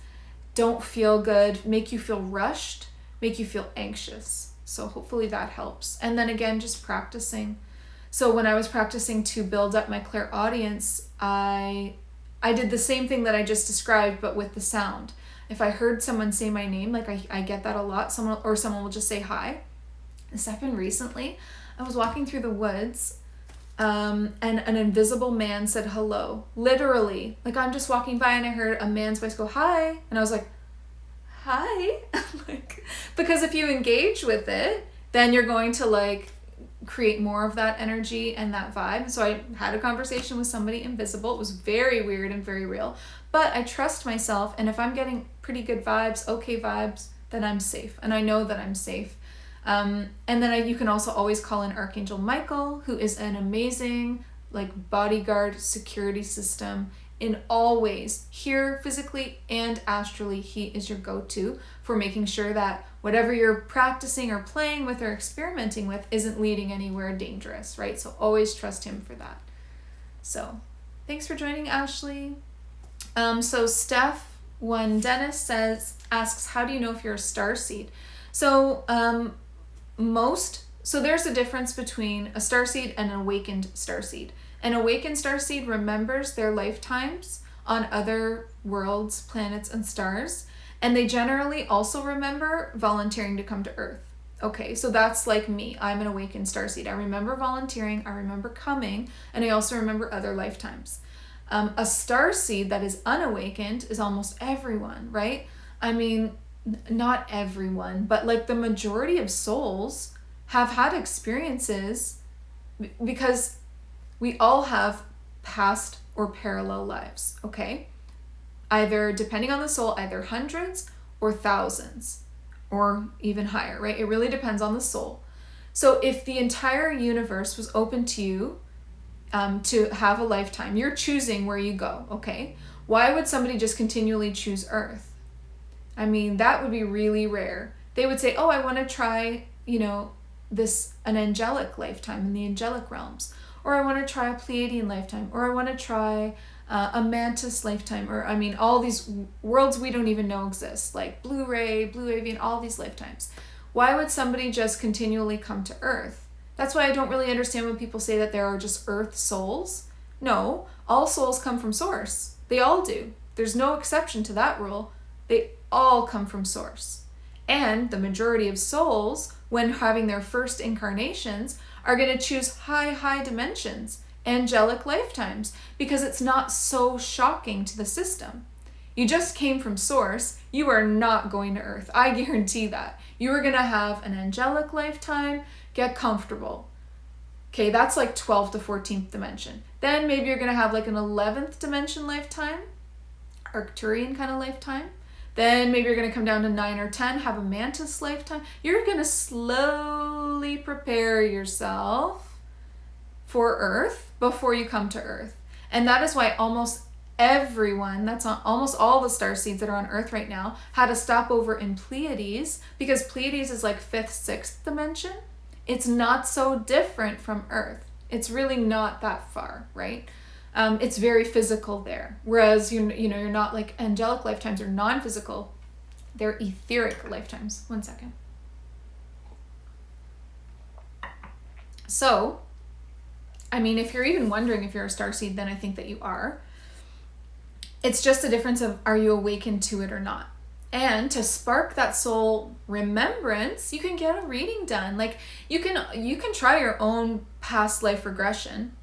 don't feel good, make you feel rushed, make you feel anxious. So hopefully that helps. And then again, just practicing. So when I was practicing to build up my clairaudience, I did the same thing that I just described, but with the sound. If I heard someone say my name, like I get that a lot, someone will just say hi. This happened recently. I was walking through the woods, and an invisible man said hello, literally. Like I'm just walking by and I heard a man's voice go, hi. And I was like, hi. Like, because if you engage with it, then you're going to like create more of that energy and that vibe. So I had a conversation with somebody invisible. It was very weird and very real, but I trust myself. And if I'm getting pretty good vibes, okay vibes, then I'm safe. And I know that I'm safe. And then you can also always call in Archangel Michael, who is an amazing like bodyguard security system in all ways. Here, physically and astrally, he is your go-to for making sure that whatever you're practicing or playing with or experimenting with isn't leading anywhere dangerous, right? So always trust him for that. So thanks for joining, Ashley. So Steph, when Dennis asks, how do you know if you're a starseed? So there's a difference between a starseed and an awakened starseed. An awakened starseed remembers their lifetimes on other worlds, planets, and stars, and they generally also remember volunteering to come to Earth. Okay, so that's like me. I'm an awakened starseed. I remember volunteering, I remember coming, and I also remember other lifetimes. A starseed that is unawakened is almost everyone, right? I mean, not everyone, but like the majority of souls have had experiences because we all have past or parallel lives, okay? Either, depending on the soul, either hundreds or thousands or even higher, right? It really depends on the soul. So if the entire universe was open to you to have a lifetime, you're choosing where you go, okay? Why would somebody just continually choose Earth? I mean, that would be really rare. They would say, oh, I want to try, an angelic lifetime in the angelic realms. Or I want to try a Pleiadian lifetime. Or I want to try a Mantis lifetime. Or, all these worlds we don't even know exist. Like Blue Ray, Blue Avian, all these lifetimes. Why would somebody just continually come to Earth? That's why I don't really understand when people say that there are just Earth souls. No, all souls come from Source. They all do. There's no exception to that rule. They all come from Source. And the majority of souls, when having their first incarnations, are going to choose high dimensions, angelic lifetimes, because it's not so shocking to the system. You just came from Source. You are not going to Earth. I guarantee that. You are going to have an angelic lifetime. Get comfortable. Okay, that's like 12th to 14th dimension. Then maybe you're going to have like an 11th dimension lifetime, Arcturian kind of lifetime. Then maybe you're going to come down to 9 or 10, have a Mantis lifetime. You're going to slowly prepare yourself for Earth before you come to Earth. And that is why almost everyone, that's on almost all the starseeds that are on Earth right now, had a stopover in Pleiades, because Pleiades is like 5th, 6th dimension. It's not so different from Earth. It's really not that far, right? It's very physical there. Whereas, you're not like angelic lifetimes are non-physical. They're etheric lifetimes. 1 second. So, I mean, if you're even wondering if you're a starseed, then I think that you are. It's just a difference of, are you awakened to it or not? And to spark that soul remembrance, you can get a reading done. Like you can try your own past life regression.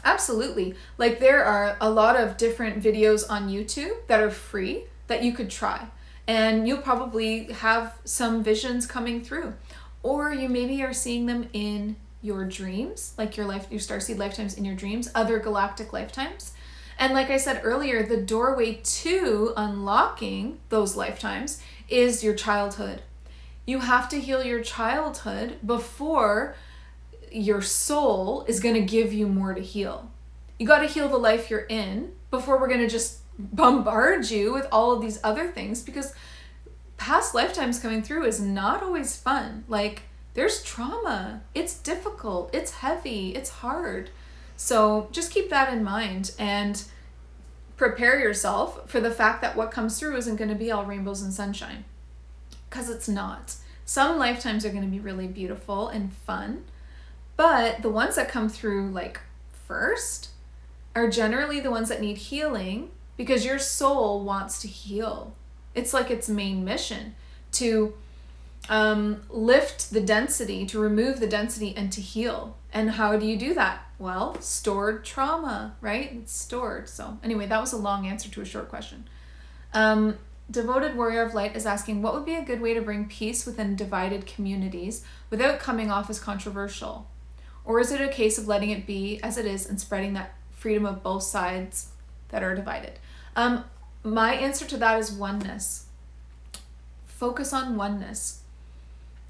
Absolutely. Like there are a lot of different videos on YouTube that are free that you could try. And you'll probably have some visions coming through. Or you maybe are seeing them in your dreams, like your starseed lifetimes in your dreams, other galactic lifetimes. And like I said earlier, the doorway to unlocking those lifetimes is your childhood. You have to heal your childhood before your soul is going to give you more to heal. You got to heal the life you're in before we're going to just bombard you with all of these other things, because past lifetimes coming through is not always fun. Like there's trauma. It's difficult. It's heavy. It's hard. So just keep that in mind and prepare yourself for the fact that what comes through isn't going to be all rainbows and sunshine, because it's not. Some lifetimes are going to be really beautiful and fun, but the ones that come through like first are generally the ones that need healing, because your soul wants to heal. It's like its main mission to lift the density, to remove the density, and to heal. And how do you do that? Well, stored trauma, right? It's stored. So anyway, that was a long answer to a short question. Devoted Warrior of Light is asking, what would be a good way to bring peace within divided communities without coming off as controversial? Or is it a case of letting it be as it is and spreading that freedom of both sides that are divided? My answer to that is oneness. Focus on oneness.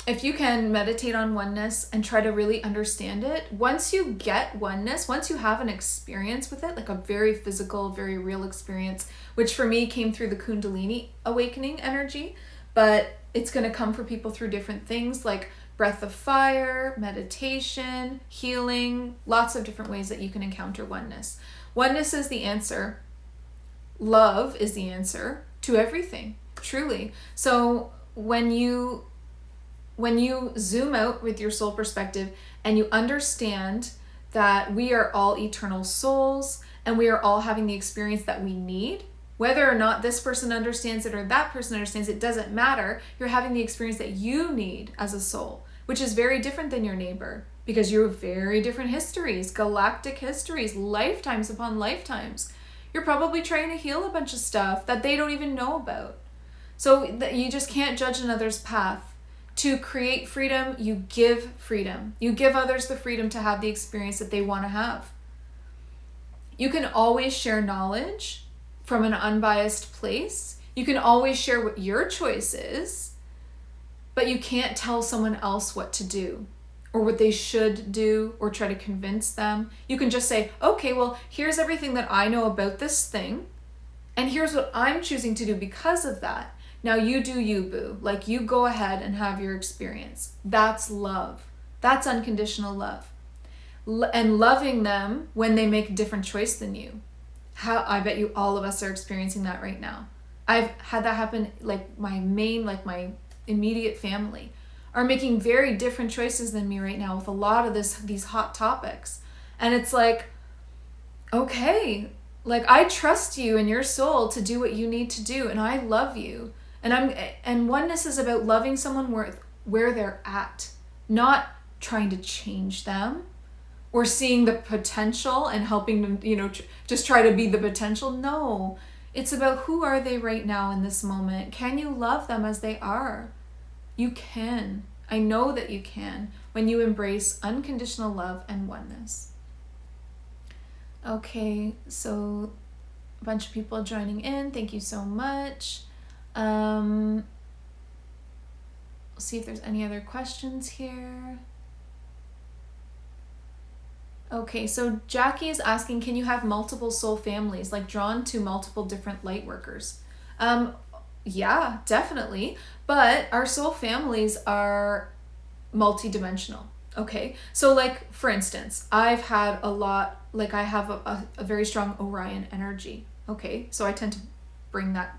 If you can meditate on oneness and try to really understand it, once you get oneness, once you have an experience with it, like a very physical, very real experience, which for me came through the Kundalini awakening energy, but it's going to come for people through different things like breath of fire, meditation, healing, lots of different ways that you can encounter oneness. Oneness is the answer. Love is the answer to everything, truly. So when you zoom out with your soul perspective and you understand that we are all eternal souls and we are all having the experience that we need, whether or not this person understands it or that person understands it, doesn't matter. You're having the experience that you need as a soul, which is very different than your neighbor, because you have very different histories, galactic histories, lifetimes upon lifetimes. You're probably trying to heal a bunch of stuff that they don't even know about. So you just can't judge another's path. To create freedom, you give freedom. You give others the freedom to have the experience that they want to have. You can always share knowledge from an unbiased place. You can always share what your choice is, but you can't tell someone else what to do or what they should do or try to convince them. You can just say, okay, well, here's everything that I know about this thing, and here's what I'm choosing to do because of that. Now you do you, boo. Like, you go ahead and have your experience. That's love. That's unconditional love. And loving them when they make a different choice than you. I bet you all of us are experiencing that right now. I've had that happen, like my immediate family are making very different choices than me right now with a lot of these hot topics. And it's like, okay, like I trust you and your soul to do what you need to do, and I love you. And oneness is about loving someone where they're at, not trying to change them or seeing the potential and helping them, just try to be the potential. No, it's about who are they right now in this moment. Can you love them as they are? You can. I know that you can when you embrace unconditional love and oneness. Okay, so a bunch of people joining in. Thank you so much. We'll see if there's any other questions here. Okay, so Jackie is asking, can you have multiple soul families, like drawn to multiple different light workers? Yeah, definitely. But our soul families are multidimensional. Okay, so like for instance, I've had a lot, like I have a very strong Orion energy. Okay, so I tend to bring that.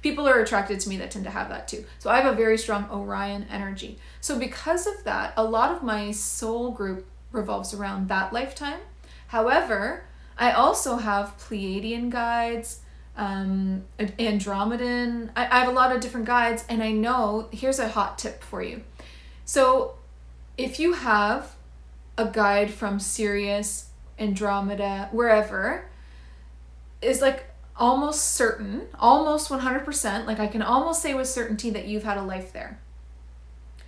People are attracted to me that tend to have that too. So I have a very strong Orion energy. So because of that, a lot of my soul group revolves around that lifetime. However, I also have Pleiadian guides, Andromedan. I have a lot of different guides, and I know, here's a hot tip for you. So if you have a guide from Sirius, Andromeda, wherever, is like almost certain, almost 100%, like I can almost say with certainty that you've had a life there.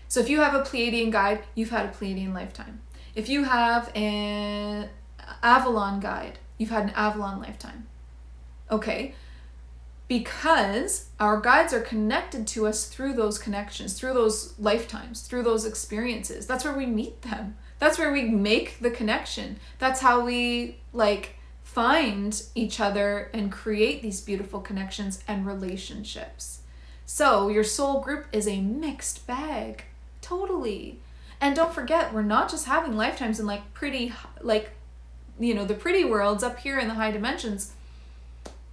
So if you have a Pleiadian guide, you've had a Pleiadian lifetime. If you have an Avalon guide, you've had an Avalon lifetime. Okay, because our guides are connected to us through those connections, through those lifetimes, through those experiences. That's where we meet them. That's where we make the connection. That's how we find each other and create these beautiful connections and relationships. So your soul group is a mixed bag, totally. And don't forget, we're not just having lifetimes in pretty, the pretty worlds up here in the high dimensions.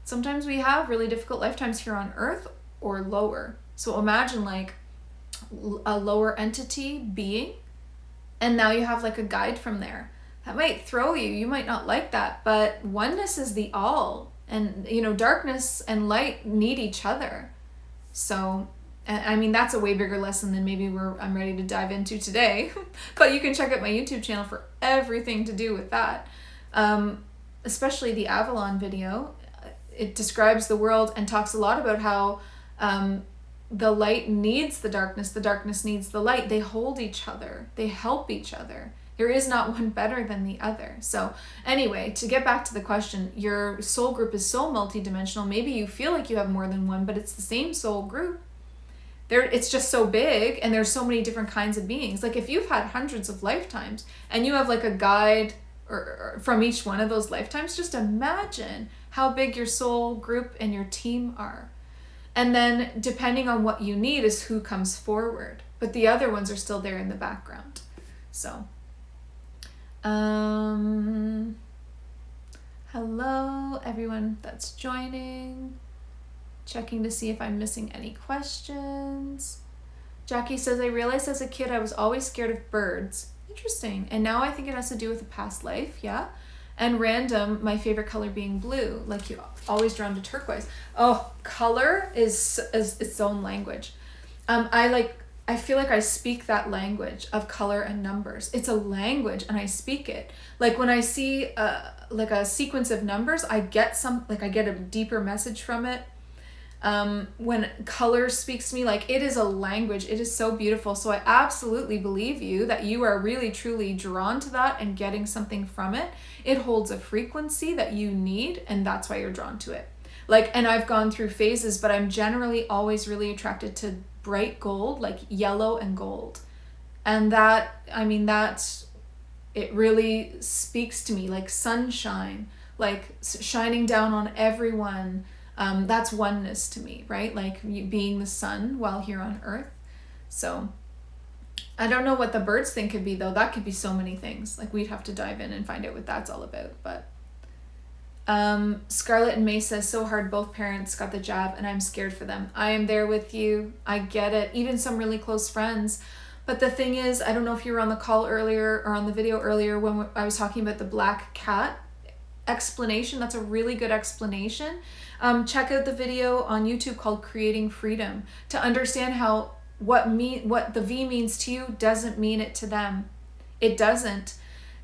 Sometimes we have really difficult lifetimes here on Earth or lower. So imagine a lower entity being, and now you have a guide from there. That might throw you. You might not like that, but oneness is the all. And, darkness and light need each other. So, I mean, that's a way bigger lesson than maybe I'm ready to dive into today. But you can check out my YouTube channel for everything to do with that. Especially the Avalon video. It describes the world and talks a lot about how the light needs the darkness needs the light. They hold each other. They help each other. There is not one better than the other. So anyway, to get back to the question, your soul group is so multidimensional. Maybe you feel like you have more than one, but it's the same soul group. It's just so big, and there's so many different kinds of beings. If you've had hundreds of lifetimes and you have a guide or from each one of those lifetimes, just imagine how big your soul group and your team are. And then depending on what you need is who comes forward. But the other ones are still there in the background. So, hello everyone that's joining. Checking to see if I'm missing any questions. Jackie says, I realized as a kid I was always scared of birds. Interesting. And now I think it has to do with a past life. Yeah. And random, my favorite color being blue. You always drawn to turquoise. Oh, color is its own language. I feel like I speak that language of color and numbers. It's a language and I speak it. When I see a sequence of numbers, I get I get a deeper message from it. When color speaks to me, it is a language. It is so beautiful. So I absolutely believe you that you are really truly drawn to that and getting something from it. It holds a frequency that you need, and that's why you're drawn to it. And I've gone through phases, but I'm generally always really attracted to bright gold, yellow and gold. And it really speaks to me, sunshine, shining down on everyone. That's oneness to me, right? You being the sun while here on Earth. So I don't know what the birds thing could be, though. That could be so many things. We'd have to dive in and find out what that's all about. But Scarlett and May says, so hard, both parents got the jab and I'm scared for them. I am there with you. I get it. Even some really close friends. But the thing is, I don't know if you were on the call earlier or on the video earlier when I was talking about the black cat explanation. That's a really good explanation. Check out the video on YouTube called Creating Freedom to understand how what the V means to you doesn't mean it to them. It doesn't.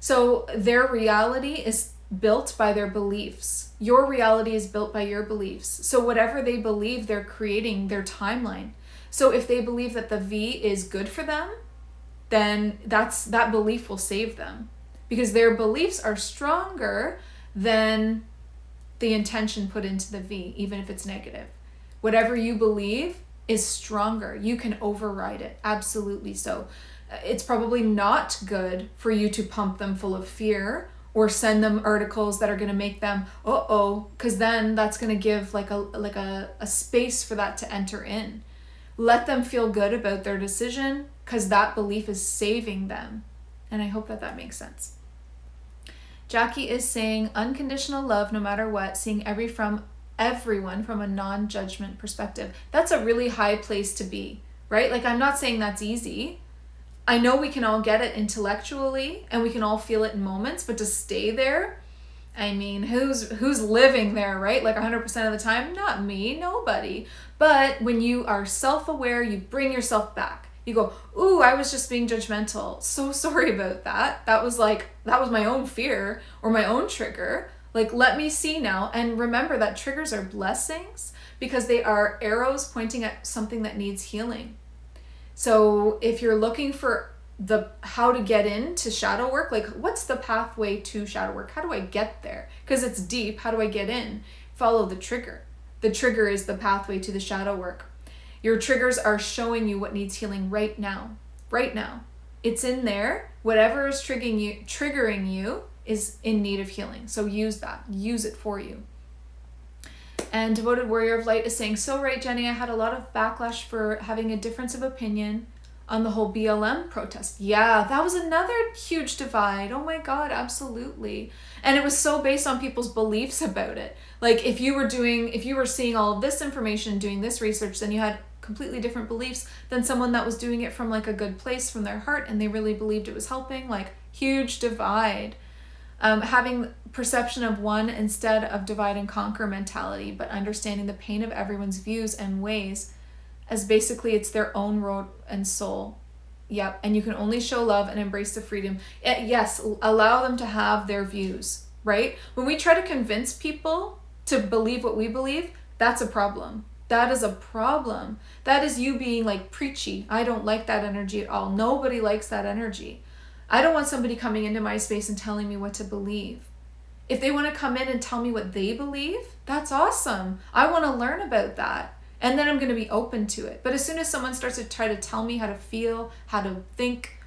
So their reality is built by their beliefs. Your reality is built by your beliefs. So whatever they believe, they're creating their timeline. So if they believe that the V is good for them, then that belief will save them, because their beliefs are stronger than the intention put into the V, even if it's negative. Whatever you believe is stronger. You can override it. Absolutely. So it's probably not good for you to pump them full of fear or send them articles that are going to make them, because then that's going to give a space for that to enter in. Let them feel good about their decision, because that belief is saving them. And I hope that makes sense. Jackie is saying unconditional love no matter what, seeing everyone from a non-judgment perspective. That's a really high place to be, right? I'm not saying that's easy. I know we can all get it intellectually and we can all feel it in moments, but to stay there, I mean, who's living there, right? Like 100% of the time? Not me, nobody. But when you are self-aware, you bring yourself back. You go, ooh, I was just being judgmental. So sorry about that. That was my own fear or my own trigger. Like, let me see now. And remember that triggers are blessings because they are arrows pointing at something that needs healing. So if you're looking for how to get into shadow work, like what's the pathway to shadow work? How do I get there? Because it's deep. How do I get in? Follow the trigger. The trigger is the pathway to the shadow work. Your triggers are showing you what needs healing right now. Right now. It's in there. Whatever is triggering you is in need of healing. So use that. Use it for you. And Devoted Warrior of Light is saying, so right, Jenny, I had a lot of backlash for having a difference of opinion on the whole BLM protest. Yeah, that was another huge divide. Oh my God, absolutely. And it was so based on people's beliefs about it. Like if you were seeing all of this information, doing this research, then you had completely different beliefs than someone that was doing it from like a good place from their heart and they really believed it was helping. Like huge divide. Having perception of one instead of divide and conquer mentality, but understanding the pain of everyone's views and ways as basically it's their own road and soul. Yep. And you can only show love and embrace the freedom. Yes. Allow them to have their views, right? When we try to convince people to believe what we believe, that's a problem. That is a problem. That is you being like preachy. I don't like that energy at all. Nobody likes that energy. I don't want somebody coming into my space and telling me what to believe. If they want to come in and tell me what they believe, that's awesome. I want to learn about that. And then I'm going to be open to it. But as soon as someone starts to try to tell me how to feel, how to think,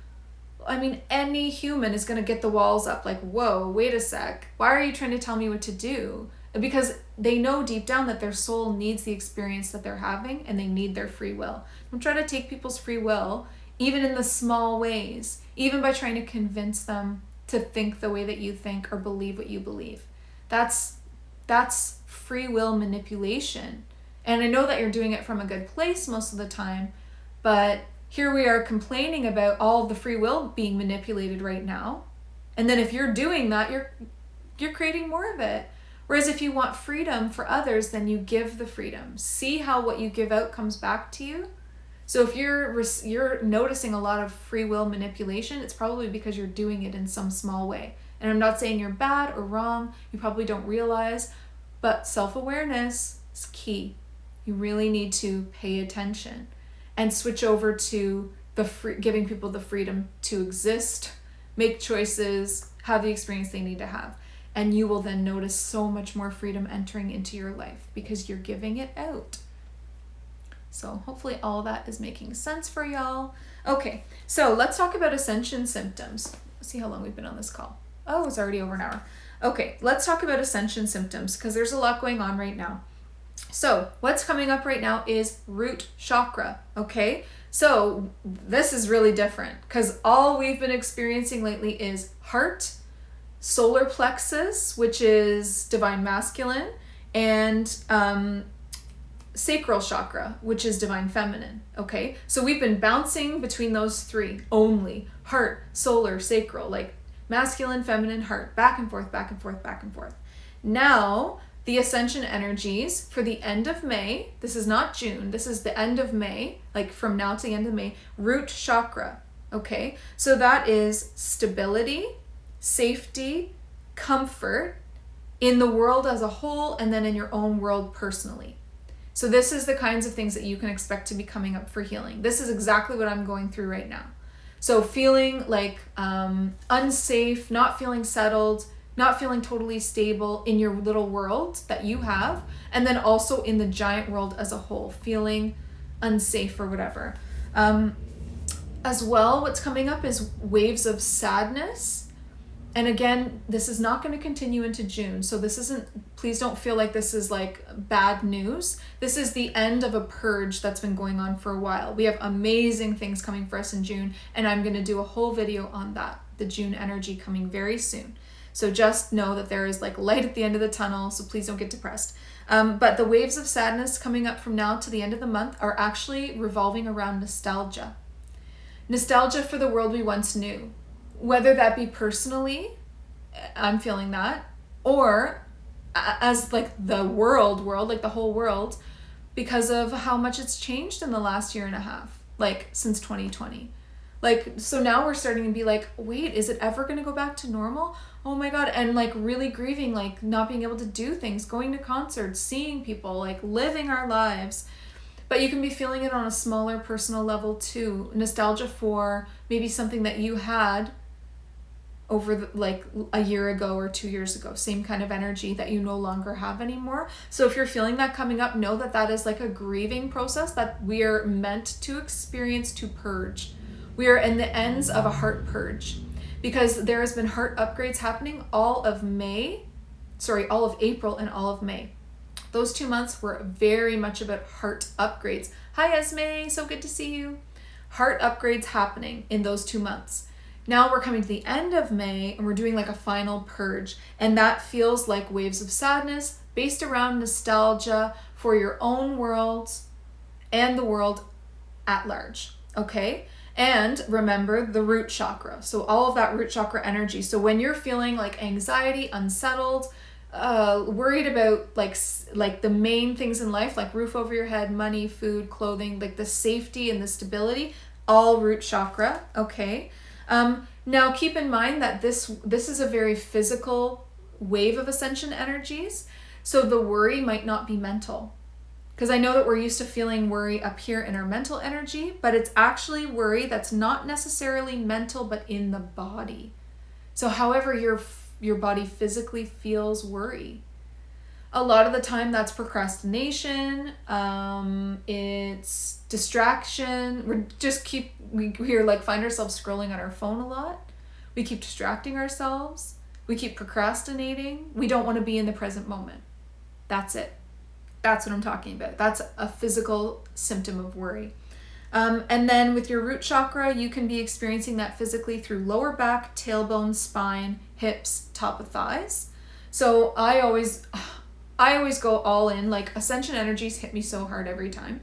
I mean, any human is going to get the walls up like, whoa, wait a sec. Why are you trying to tell me what to do? Because they know deep down that their soul needs the experience that they're having and they need their free will. Don't try to take people's free will, even in the small ways, even by trying to convince them to think the way that you think or believe what you believe. That's free will manipulation. And I know that you're doing it from a good place most of the time, but here we are complaining about all of the free will being manipulated right now. And then if you're doing that, you're creating more of it. Whereas if you want freedom for others, then you give the freedom. See how what you give out comes back to you. So if you're noticing a lot of free will manipulation, it's probably because you're doing it in some small way. And I'm not saying you're bad or wrong. You probably don't realize, but self-awareness is key. You really need to pay attention and switch over to giving people the freedom to exist, make choices, have the experience they need to have. And you will then notice so much more freedom entering into your life because you're giving it out. So hopefully all that is making sense for y'all. Okay, so let's talk about Ascension Symptoms. Let's see how long we've been on this call. Oh, it's already over an hour. Okay, let's talk about Ascension Symptoms because there's a lot going on right now. So what's coming up right now is root chakra, okay? So this is really different because all we've been experiencing lately is heart, solar plexus, which is divine masculine, and sacral chakra, which is divine feminine, okay? So we've been bouncing between those three only. Heart, solar, sacral, like masculine, feminine, heart, back and forth, back and forth, back and forth. Now, the ascension energies for the end of May, this is not June, this is the end of May, like from now to the end of May, root chakra, okay? So that is stability, safety, comfort in the world as a whole, and then in your own world personally. So this is the kinds of things that you can expect to be coming up for healing. This is exactly what I'm going through right now. So feeling like unsafe, not feeling settled, not feeling totally stable in your little world that you have, and then also in the giant world as a whole, feeling unsafe or whatever. As well, what's coming up is waves of sadness. And again, this is not going to continue into June. So this isn't, please don't feel like this is like bad news. This is the end of a purge that's been going on for a while. We have amazing things coming for us in June, and I'm going to do a whole video on that, the June energy coming very soon. So just know that there is like light at the end of the tunnel, so please don't get depressed. But the waves of sadness coming up from now to the end of the month are actually revolving around nostalgia. Nostalgia for the world we once knew. Whether that be personally, I'm feeling that, or as like the world, like the whole world, because of how much it's changed in the last year and a half, like since 2020. Like, so now we're starting to be like, wait, is it ever going to go back to normal? Oh my God. And like really grieving, like not being able to do things, going to concerts, seeing people, like living our lives. But you can be feeling it on a smaller personal level too. Nostalgia for maybe something that you had over like a year ago or 2 years ago, same kind of energy that you no longer have anymore. So if you're feeling that coming up, know that that is like a grieving process that we are meant to experience, to purge. We are in the ends of a heart purge, because there has been heart upgrades happening all of April and all of May. Those 2 months were very much about heart upgrades. Hi Esme, so good to see you. Heart upgrades happening in those 2 months. Now we're coming to the end of May and we're doing like a final purge. And that feels like waves of sadness based around nostalgia for your own world and the world at large. Okay? And remember the root chakra. So all of that root chakra energy. So when you're feeling like anxiety, unsettled, worried about like the main things in life, like roof over your head, money, food, clothing, like the safety and the stability, all root chakra. Okay? Now keep in mind that this is a very physical wave of ascension energies. So the worry might not be mental. Because I know that we're used to feeling worry up here in our mental energy, but it's actually worry that's not necessarily mental, but in the body. So however your body physically feels worry. A lot of the time that's procrastination, it's distraction. We are like find ourselves scrolling on our phone a lot. We keep distracting ourselves. We keep procrastinating. We don't want to be in the present moment. That's it. That's what I'm talking about. That's a physical symptom of worry. And then with your root chakra, you can be experiencing that physically through lower back, tailbone, spine, hips, top of thighs. So I always go all in. Like ascension energies hit me so hard every time.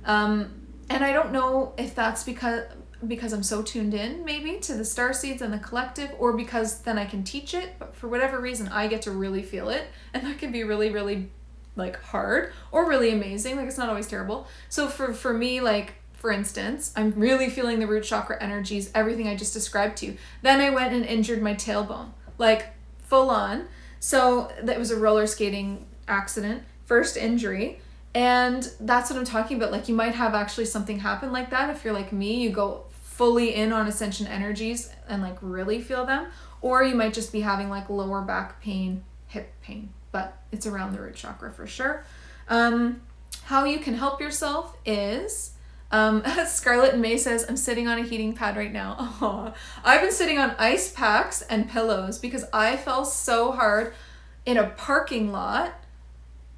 And I don't know if that's because I'm so tuned in maybe to the Starseeds and the collective, or because then I can teach it, but for whatever reason I get to really feel it, and that can be really, really like hard or really amazing. Like it's not always terrible. So for me, like for instance, I'm really feeling the root chakra energies, everything I just described to you. Then I went and injured my tailbone, like full on. So that was a roller skating accident, first injury. And that's what I'm talking about. Like you might have actually something happen like that. If you're like me, you go fully in on ascension energies and like really feel them. Or you might just be having like lower back pain, hip pain, but it's around the root chakra for sure. How you can help yourself is, Scarlett May says, I'm sitting on a heating pad right now. Aww. I've been sitting on ice packs and pillows because I fell so hard in a parking lot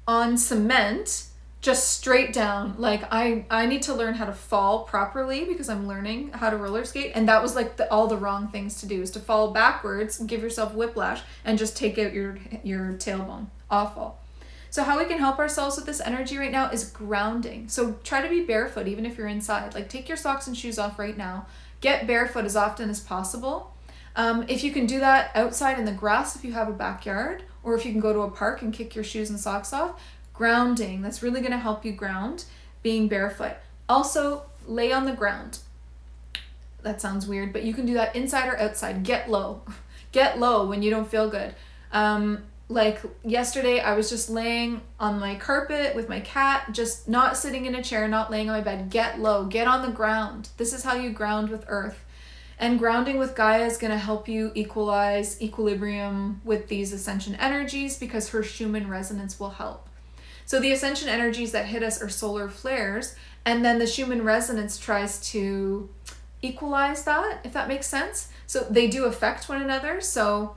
on cement, just straight down. Like I need to learn how to fall properly because I'm learning how to roller skate. And that was like all the wrong things to do, is to fall backwards, give yourself whiplash, and just take out your tailbone. Awful. So how we can help ourselves with this energy right now is grounding. So try to be barefoot even if you're inside. Like take your socks and shoes off right now. Get barefoot as often as possible. If you can do that outside in the grass if you have a backyard, or if you can go to a park and kick your shoes and socks off, grounding. That's really going to help you ground, being barefoot. Also, lay on the ground. That sounds weird, but you can do that inside or outside. Get low. Get low when you don't feel good. Like yesterday, I was just laying on my carpet with my cat, just not sitting in a chair, not laying on my bed. Get low. Get on the ground. This is how you ground with Earth. And grounding with Gaia is going to help you equalize equilibrium with these ascension energies, because her Schumann resonance will help. So the ascension energies that hit us are solar flares, and then the Schumann resonance tries to equalize that, if that makes sense. So they do affect one another. So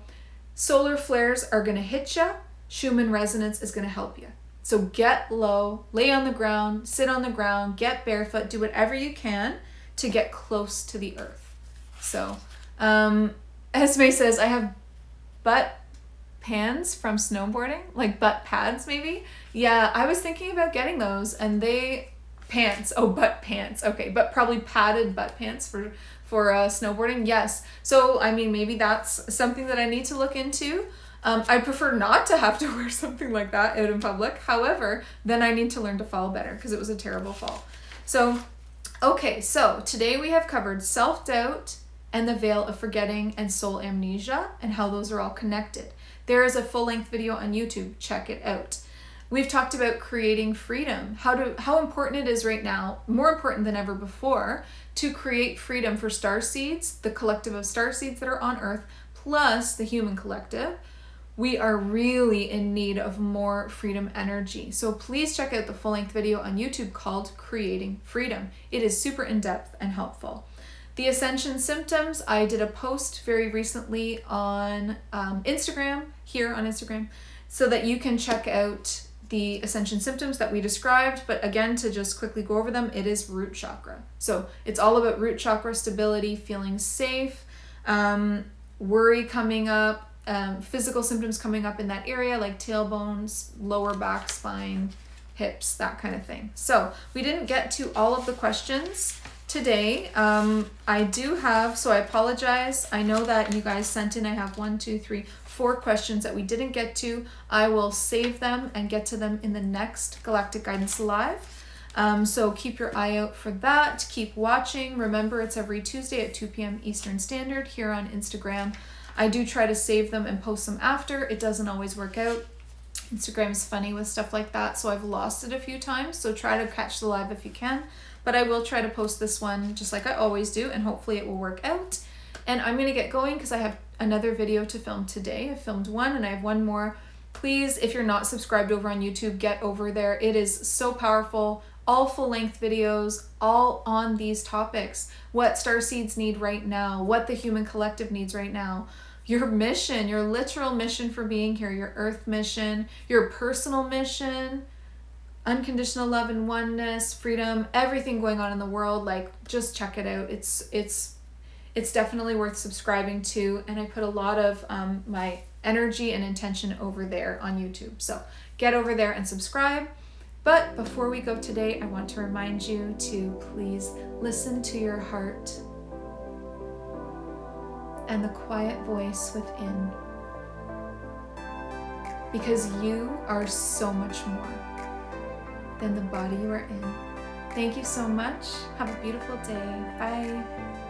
solar flares are going to hit you. Schumann resonance is going to help you. So get low, lay on the ground, sit on the ground, get barefoot, do whatever you can to get close to the earth. So, Esme says, I have butt pans from snowboarding, like butt pads maybe. Yeah, I was thinking about getting those, and they pants. Oh, butt pants. Okay, but probably padded butt pants for snowboarding. Yes. So I mean, maybe that's something that I need to look into. I prefer not to have to wear something like that out in public. However, then I need to learn to fall better because it was a terrible fall. So, okay, so today we have covered self-doubt and the veil of forgetting and soul amnesia and how those are all connected. There is a full-length video on YouTube. Check it out. We've talked about creating freedom, how important it is right now, more important than ever before, to create freedom for starseeds, the collective of starseeds that are on Earth, plus the human collective. We are really in need of more freedom energy. So please check out the full-length video on YouTube called Creating Freedom. It is super in-depth and helpful. The Ascension Symptoms, I did a post very recently on Instagram, here on Instagram, so that you can check out the Ascension Symptoms that we described. But again, to just quickly go over them, it is root chakra. So it's all about root chakra stability, feeling safe, worry coming up, physical symptoms coming up in that area like tailbones, lower back, spine, hips, that kind of thing. So we didn't get to all of the questions today. I do have, so I apologize. I know that you guys sent in, I have 4 questions that we didn't get to. I will save them and get to them in the next Galactic Guidance Live. So keep your eye out for that. Keep watching. Remember, it's every Tuesday at 2 p.m. Eastern Standard here on Instagram. I do try to save them and post them after. It doesn't always work out. Instagram is funny with stuff like that, so I've lost it a few times. So try to catch the live if you can. But I will try to post this one just like I always do, and hopefully it will work out. And I'm going to get going because I have another video to film today. I filmed one and I have one more. Please, if you're not subscribed over on YouTube, get over there. It is so powerful. All full-length videos, all on these topics. What starseeds need right now, what the human collective needs right now. Your mission, your literal mission for being here, your earth mission, your personal mission, unconditional love and oneness, freedom, everything going on in the world. Like, just check it out. It's definitely worth subscribing to, and I put a lot of my energy and intention over there on YouTube. So get over there and subscribe. But before we go today, I want to remind you to please listen to your heart and the quiet voice within, because you are so much more than the body you are in. Thank you so much. Have a beautiful day. Bye.